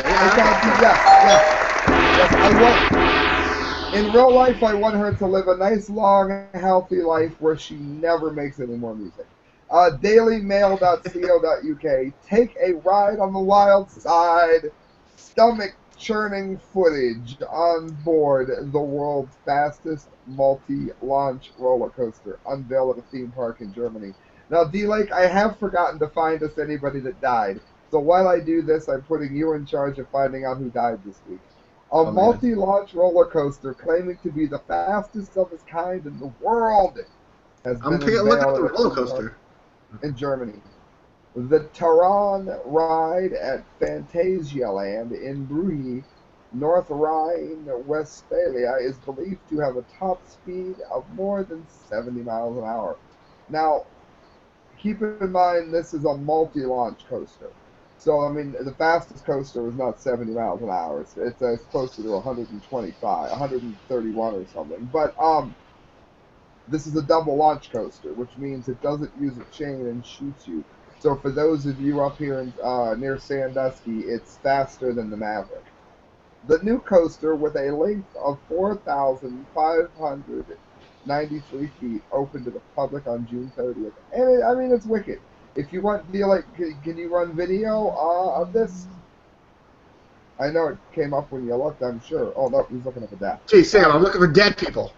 In real life, I want her to live a nice, long, healthy life where she never makes any more music. Dailymail.co.uk. Take a ride on the wild side. Stomach-churning footage on board the world's fastest multi-launch roller coaster, unveiled at a theme park in Germany. Now, D-Lake, I have forgotten to find us anybody that died. So while I do this, I'm putting you in charge of finding out who died this week. A multi-launch roller coaster claiming to be the fastest of its kind in the world has been looking at the unveiled roller coaster in Germany. The Taron ride at Phantasialand in Brugge, North Rhine-Westphalia, is believed to have a top speed of more than 70 miles an hour. Now, keep in mind this is a multi-launch coaster. So, I mean, the fastest coaster is not 70 miles an hour. It's closer to 125, 131 or something. But this is a double launch coaster, which means it doesn't use a chain and shoots you. So for those of you up here in, near Sandusky, it's faster than the Maverick. The new coaster, with a length of 4,593 feet, opened to the public on June 30th. And I mean, it's wicked. If you want, can you run video of this? I know it came up when you looked, I'm sure. Oh, no, he's looking up at that. Gee, Sam, I'm looking for dead people.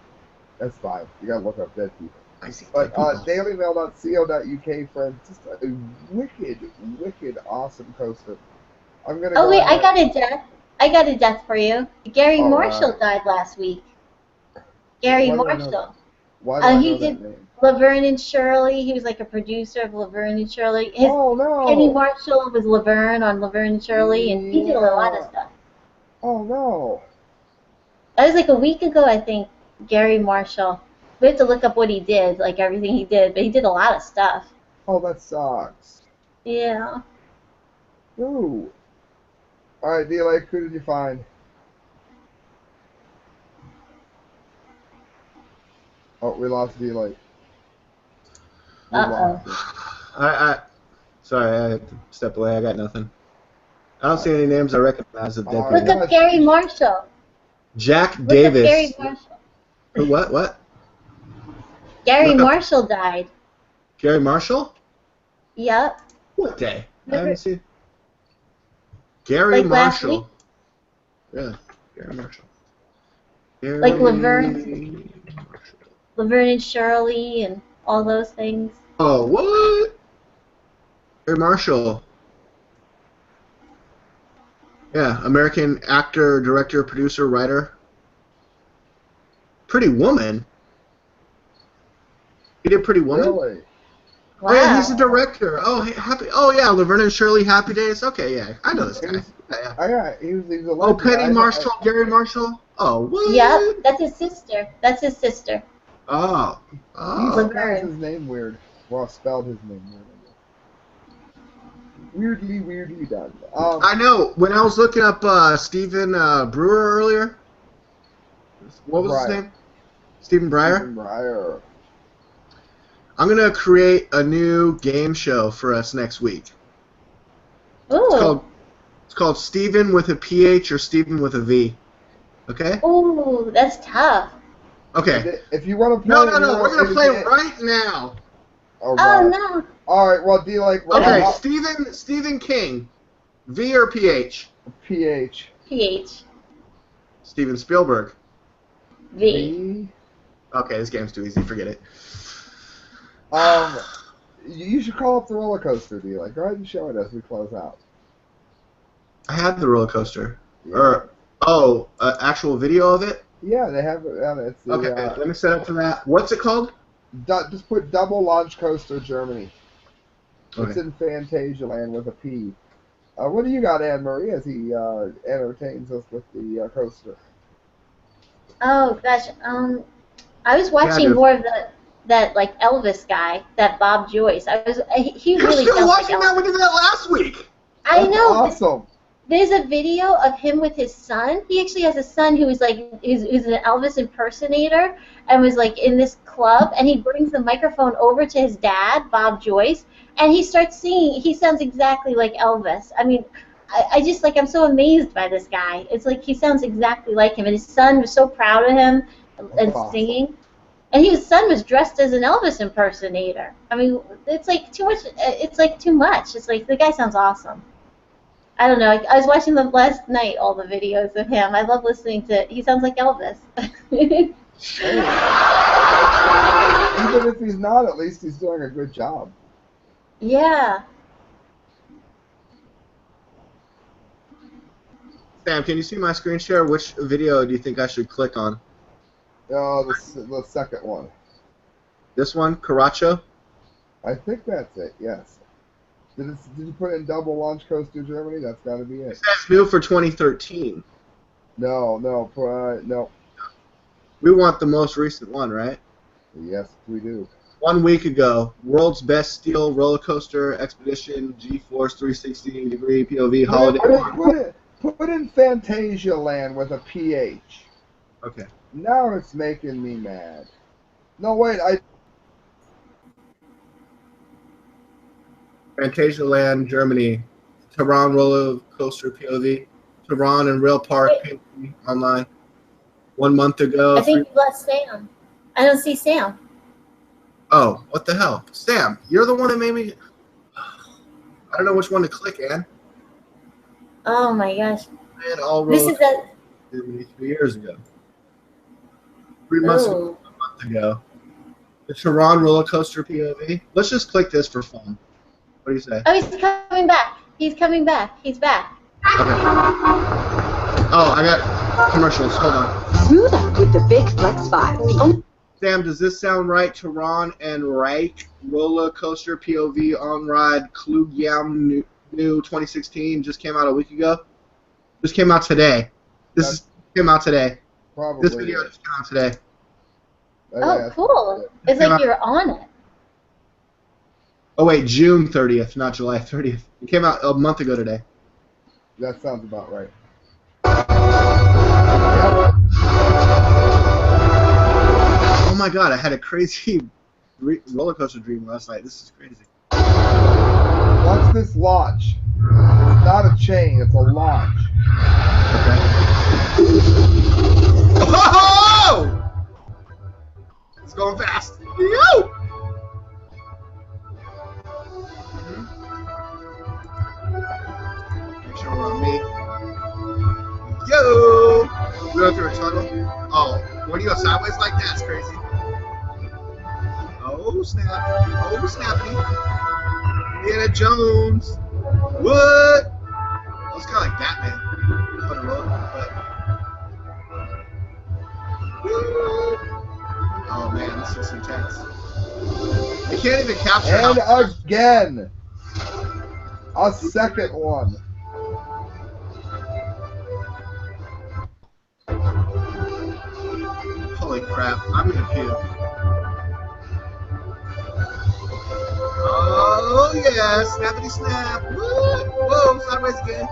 That's fine. You gotta look up dead people. I see. But dailymail.co.uk, friends, just a wicked, awesome coaster. I'm gonna. Oh wait, I got a death. I got a death for you. Gary All Marshall right. died last week. Gary Why do I know Marshall. Why do I He know that did name? Laverne and Shirley. He was like a producer of Laverne and Shirley. Oh no! Penny Marshall was Laverne on Laverne and Shirley, and he did a lot of stuff. Oh no! That was like a week ago, I think. Gary Marshall. We have to look up what he did, like everything he did, but he did a lot of stuff. Oh, that sucks. Yeah. Ooh. All right, D-Lake, who did you find? Oh, we lost D-Lake. We lost it. Sorry, I had to step away. I got nothing. I don't see any names I recognize of dead Look Look people. up Gary Marshall. Jack Look Davis. up Gary Marshall. Who? What? Gary Look up- Marshall died. Gary Marshall? Yep. What day? I Never- haven't seen. Gary Like last Marshall. Yeah, Gary Marshall. Gary Like Laverne. Marshall. Laverne and Shirley and all those things. Oh, what? Gary Marshall. Yeah, American actor, director, producer, writer. Pretty Woman. He did Pretty Woman. Really? Wow. Oh yeah, he's a director. Oh, hey, happy. Oh yeah, Laverne and Shirley, Happy Days. Okay, yeah, I know this guy. Yeah. He's a Oh, legend. Penny Marshall, Gary Marshall. Oh, what? Yep, that's his sister. That's his sister. Oh. He Oh. spelled his name weird. Well, spelled his name weird. Weirdly done. I know. When I was looking up Stephen Brewer earlier, what was his Breyer. name? Stephen Breyer. Stephen Breyer. I'm gonna create a new game show for us next week. Ooh. It's called Stephen with a PH or Stephen with a V. Okay. Ooh, that's tough. Okay. If you want to play, No. We're gonna play right now. Oh, Oh God. no. All right. Well, do you like Okay. Stephen King, V or PH? PH? PH. Steven Spielberg. V. Okay, this game's too easy. Forget it. You should call up the roller coaster. Do you like? Go ahead and show it as we close out. I had the roller coaster. Yeah. Actual video of it? Yeah, they have it. It's the, Okay, let me set up for that. What's it called? just put double launch coaster Germany. It's Okay. in Fantasialand with a P. What do you got, Anne Marie, as he entertains us with the coaster? Oh gosh, I was Yeah, watching dude. more of that like Elvis guy, that Bob Joyce. He You're really still sounds like watching that? We Elvis. did that last week. I That's know. awesome. There's a video of him with his son. He actually has a son who is like who's an Elvis impersonator and was like in this club, and he brings the microphone over to his dad, Bob Joyce, and he starts singing. He sounds exactly like Elvis. I mean, I just like I'm so amazed by this guy. It's like he sounds exactly like him, and his son was so proud of him That's and awesome. singing. And his son was dressed as an Elvis impersonator. I mean, it's like too much. It's like too much. It's like the guy sounds awesome. I don't know. I was watching them last night, all the videos of him. I love listening to. He sounds like Elvis. Hey, even if he's not, at least he's doing a good job. Yeah. Sam, can you see my screen share? Which video do you think I should click on? The second one. This one, Caracho? I think that's it. Yes. Did you put in double launch coaster Germany? That's got to be It it. says new for 2013. No. We want the most recent one, right? Yes, we do. 1 week ago, world's best steel roller coaster expedition, G-Force 360-degree POV holiday. Put in Fantasialand with a PH. Okay. Now it's making me mad. No, wait, Fantasialand, Germany. Tehran roller coaster POV. Tehran and Rail Park POV online. 1 month ago. I think you lost Sam. I don't see Sam. Oh, what the hell? Sam, you're the one that made me... I don't know which one to click, Ann. Oh my gosh. And all This roller is a. Germany 3 years ago. 3 months Oh. ago. The Tehran roller coaster POV. Let's just click this for fun. What do you say? Oh, he's coming back. He's coming back. He's back. Okay. Oh, I got commercials. Hold on. Smooth out with the Big Flex 5. The only Sam, does this sound right? Tehran and Reich roller coaster POV on ride Klugyam new 2016 just came out a week ago. Just came out today. Came out today. probably. This video just came out today. Oh, cool. It's like you're on it. Oh wait, June 30th, not July 30th. It came out a month ago today. That sounds about right. Oh my god, I had a crazy roller coaster dream last night. This is crazy. What's this launch? It's not a chain, it's a launch. Okay. Oh! It's going fast. Yo! Make sure we're on me. Yo! We go through a tunnel. Oh, when you go sideways like that, it's crazy. Oh snap! Oh snappity! Indiana Jones. What? It's kind of like Batman on the road, but. Oh man, this is intense. I can't even capture And how. again! A second one. Holy crap! I'm gonna puke. Oh yeah, snappity snap! Woo! Whoa, sideways again.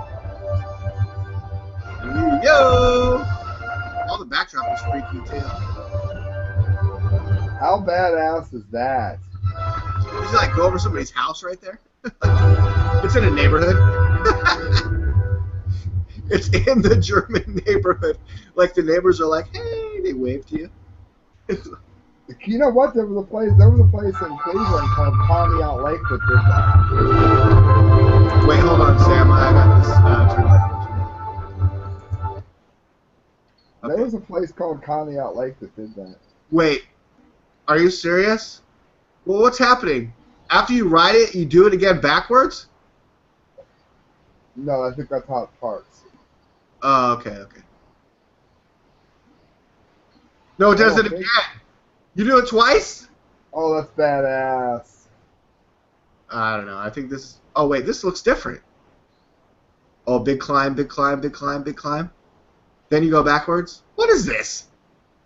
Yo! All the backdrop was freaky too. How badass is that? Did you like go over somebody's house right there? It's in a neighborhood. It's in the German neighborhood. Like the neighbors are like, hey, they wave to you. You know what? There was a place in Cleveland called Pontiac Lake that did that. Wait, hold on, Sam. I got this. There Okay. was a place called Pontiac Lake that did that. Wait, are you serious? Well, what's happening? After you ride it, you do it again backwards? No, I think that's how it parts. Oh, okay. No, it does it Okay. again. You do it twice? Oh, that's badass. I don't know. I think this. Oh wait, this looks different. Oh, big climb, big climb, big climb, big climb. Then you go backwards. What is this?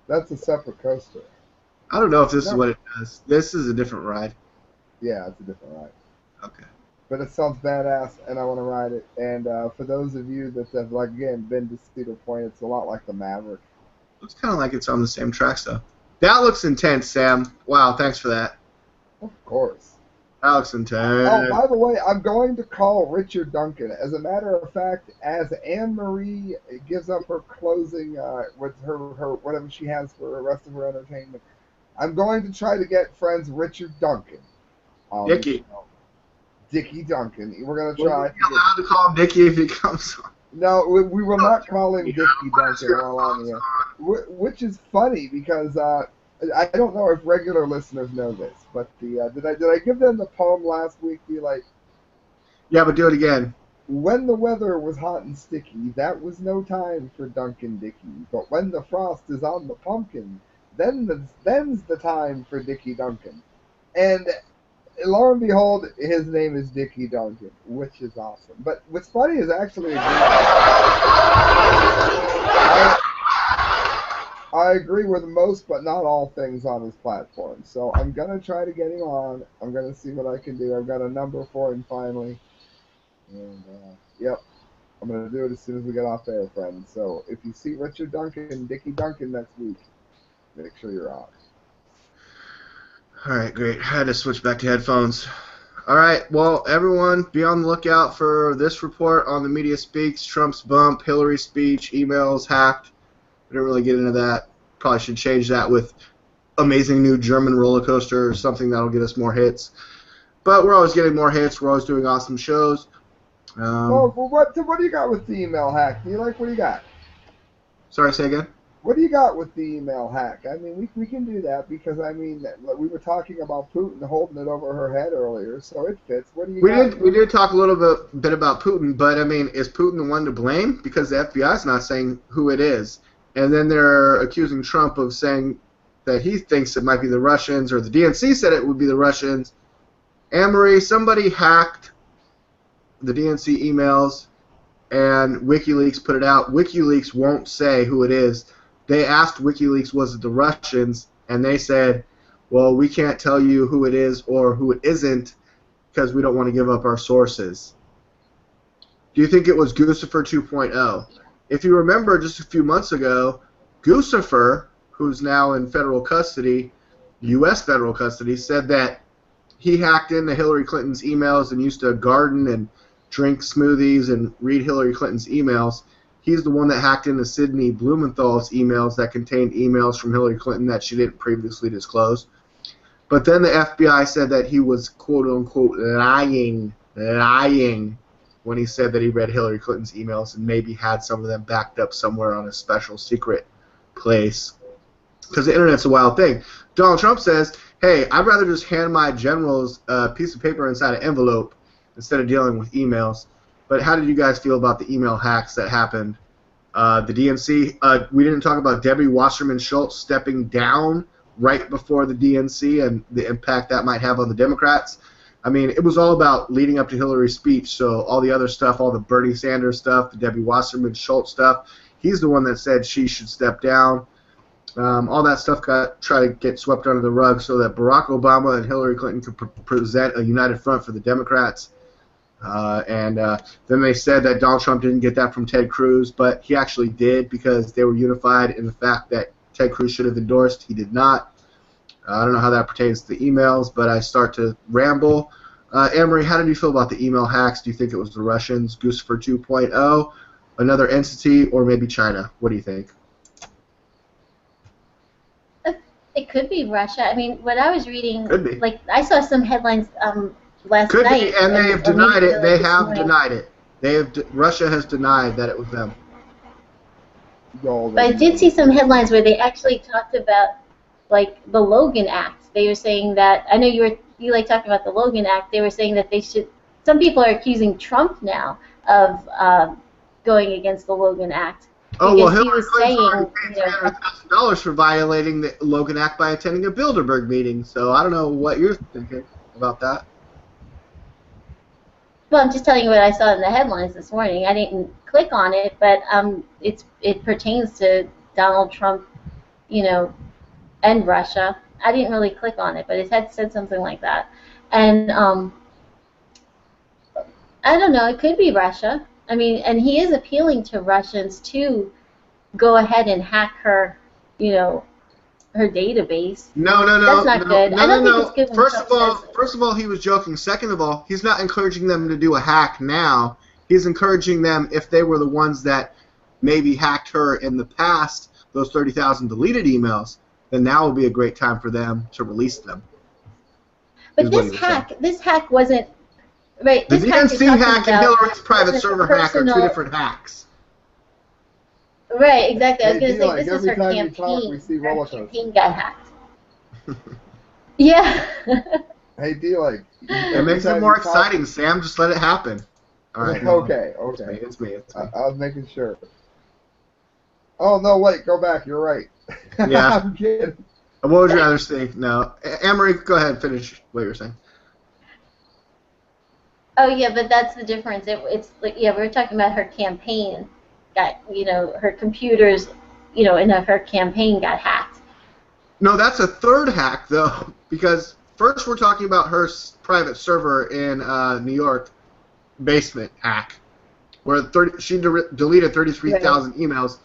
That's a separate coaster. I don't know if this is No. what it does. This is a different ride. Yeah, it's a different ride. Okay. But it sounds badass, and I want to ride it. And for those of you that have, like, again, been to Cedar Point, it's a lot like the Maverick. Looks kind of like it's on the same tracks though. That looks intense, Sam. Wow, thanks for that. Of course. That looks intense. Oh, by the way, I'm going to call Richard Duncan. As a matter of fact, as Anne-Marie gives up her closing with her whatever she has for the rest of her entertainment, I'm going to try to get friends Richard Duncan. Dickie. Dickie Duncan. We're going to Well, try. are you allowed to call him Dickie if he comes on? No, we will not call him Dickie Duncan while on here. Which is funny because I don't know if regular listeners know this, but did I give them the poem last week? Yeah, but do it again. When the weather was hot and sticky, that was no time for Duncan Dickey. But when the frost is on the pumpkin, then's the time for Dickie Duncan. And lo and behold, his name is Dickie Duncan, which is awesome. But what's funny is actually I agree with most, but not all things on his platform. So I'm going to try to get him on. I'm going to see what I can do. I've got a number for him finally. And, yep, I'm going to do it as soon as we get off air, friends. So if you see Richard Duncan and Dickie Duncan next week, make sure you're on. All right, great. I had to switch back to headphones. All right, well, everyone, be on the lookout for this report on the Media Speaks, Trump's bump, Hillary's speech, emails hacked. We didn't really get into that. Probably should change that with amazing new German roller coaster or something that'll get us more hits. But we're always getting more hits. We're always doing awesome shows. Well, what do you got with the email hack? Do you like what do you got? Sorry, say again? What do you got with the email hack? I mean, we can do that because, I mean, we were talking about Putin holding it over her head earlier, so it fits. What do you got? We did talk a little bit about Putin, but, I mean, is Putin the one to blame? Because the FBI's not saying who it is. And then they're accusing Trump of saying that he thinks it might be the Russians, or the DNC said it would be the Russians. Anne-Marie, somebody hacked the DNC emails, and WikiLeaks put it out. WikiLeaks won't say who it is. They asked WikiLeaks, was it the Russians, and they said, well, we can't tell you who it is or who it isn't because we don't want to give up our sources. Do you think it was Guccifer 2.0? If you remember just a few months ago, Guccifer, who's now in federal custody, U.S. federal custody, said that he hacked into Hillary Clinton's emails and used to garden and drink smoothies and read Hillary Clinton's emails. He's the one that hacked into Sidney Blumenthal's emails that contained emails from Hillary Clinton that she didn't previously disclose. But then the FBI said that he was quote-unquote lying when he said that he read Hillary Clinton's emails and maybe had some of them backed up somewhere on a special secret place. Because the internet's a wild thing. Donald Trump says, hey, I'd rather just hand my generals a piece of paper inside an envelope instead of dealing with emails. But how did you guys feel about the email hacks that happened? The DNC, we didn't talk about Debbie Wasserman Schultz stepping down right before the DNC and the impact that might have on the Democrats. I mean, it was all about leading up to Hillary's speech, so all the other stuff, all the Bernie Sanders stuff, the Debbie Wasserman Schultz stuff, he's the one that said she should step down. All that stuff got tried to get swept under the rug so that Barack Obama and Hillary Clinton could present a united front for the Democrats. And then they said that Donald Trump didn't get that from Ted Cruz, but he actually did because they were unified in the fact that Ted Cruz should have endorsed. He did not. I don't know how that pertains to the emails, but I start to ramble. Anne-Marie, how did you feel about the email hacks? Do you think it was the Russians, Guccifer 2.0, another entity, or maybe China? What do you think? It could be Russia. I mean, what I was reading, Could be. like I saw some headlines last Could night. be, and they have or denied maybe it. They this have morning. denied it. Russia has denied that it was them. But I did see some headlines where they actually talked about, like, the Logan Act. They were saying that, I know you like talking about the Logan Act. They were saying that they should. Some people are accusing Trump now of going against the Logan Act. Oh, well, Because he Hillary was Clinton saying, already paid $300,000 for violating the Logan Act by attending a Bilderberg meeting. So I don't know what you're thinking about that. Well, I'm just telling you what I saw in the headlines this morning. I didn't click on it, but it pertains to Donald Trump, and Russia. I didn't really click on it, but it had said something like that. And I don't know. It could be Russia. I mean, and he is appealing to Russians to go ahead and hack her, her database. No. That's not good. No, I don't no, think it's good. First of all, he was joking. Second of all, he's not encouraging them to do a hack now. He's encouraging them, if they were the ones that maybe hacked her in the past, those 30,000 deleted emails, then now would be a great time for them to release them. But this hack wasn't right. The This hack DNC hack and Hillary's private wasn't server hack are two personal- different hacks. Right, exactly. I was Hey, going to say D-Like, this is her every time you talk, campaign. we see Her roller coasters. campaign got hacked. Yeah. Hey, D-Like. It makes it more exciting, Sam. Just let it happen. All right. Okay. It's me. I was making sure. Oh, no, wait, go back. You're right. Yeah. I'm kidding. What would you rather see? No. Anne-Marie, go ahead. Finish what you were saying. Oh yeah, but that's the difference. It's like we were talking about her campaign got her computers in her campaign got hacked. No, that's a third hack, though, because first we're talking about her private server in New York basement hack, where she deleted 33,000 emails.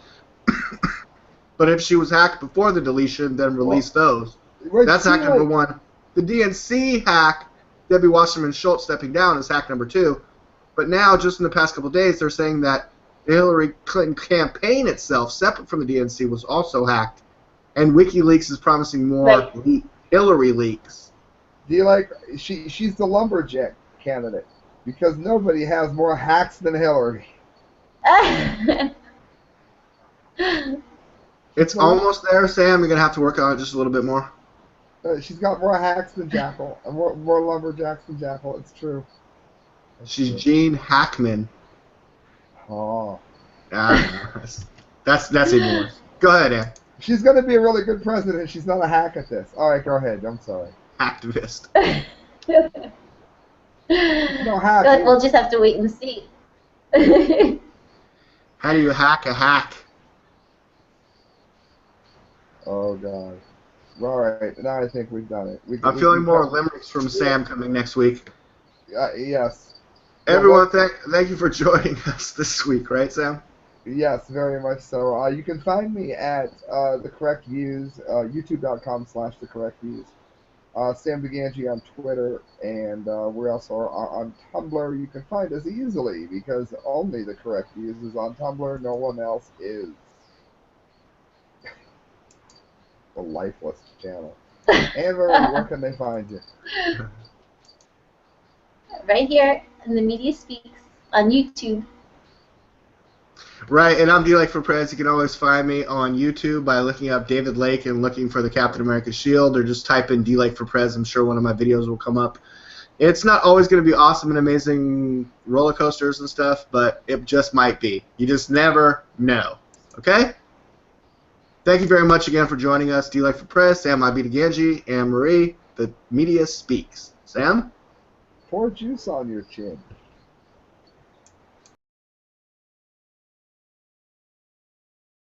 But if she was hacked before the deletion, then release those. Wait, That's hack D-Like, number one. The DNC hack, Debbie Wasserman Schultz stepping down, is hack number two. But now, just in the past couple of days, they're saying that the Hillary Clinton campaign itself, separate from the DNC, was also hacked. And WikiLeaks is promising more Right. Hillary leaks. D-Like, she's the lumberjack candidate because nobody has more hacks than Hillary. It's almost there, Sam. You're going to have to work on it just a little bit more. She's got more hacks than Jackal, and more lumberjacks than Jackal. It's true. She's Gene Hackman. Oh. That's even worse. Go ahead, Ann. She's going to be a really good president. She's not a hack at this. All right, go ahead. I'm sorry. Activist. No hack. But we'll just have to wait and see. How do you hack a hack? Oh, God. All right, now I think we've done it. I'm feeling more limericks from Sam coming next week. Yes. Everyone, thank you for joining us this week, right, Sam? Yes, very much so. You can find me at The Correct Views, youtube.com/The Correct Views. Sam Beganji on Twitter, and we also are on Tumblr. You can find us easily because only The Correct Views is on Tumblr. No one else is. The lifeless channel. Amber, where can they find you? Right here in the Media Speaks on YouTube. Right, and I'm D-Like for Prez. You can always find me on YouTube by looking up David Lake and looking for the Captain America shield, or just type in D-Like for Prez. I'm sure one of my videos will come up. It's not always going to be awesome and amazing roller coasters and stuff, but it just might be. You just never know. Okay? Thank you very much again for joining us. D-Like for Press, Sam Ganji, and Marie, the Media Speaks. Sam? Pour juice on your chin.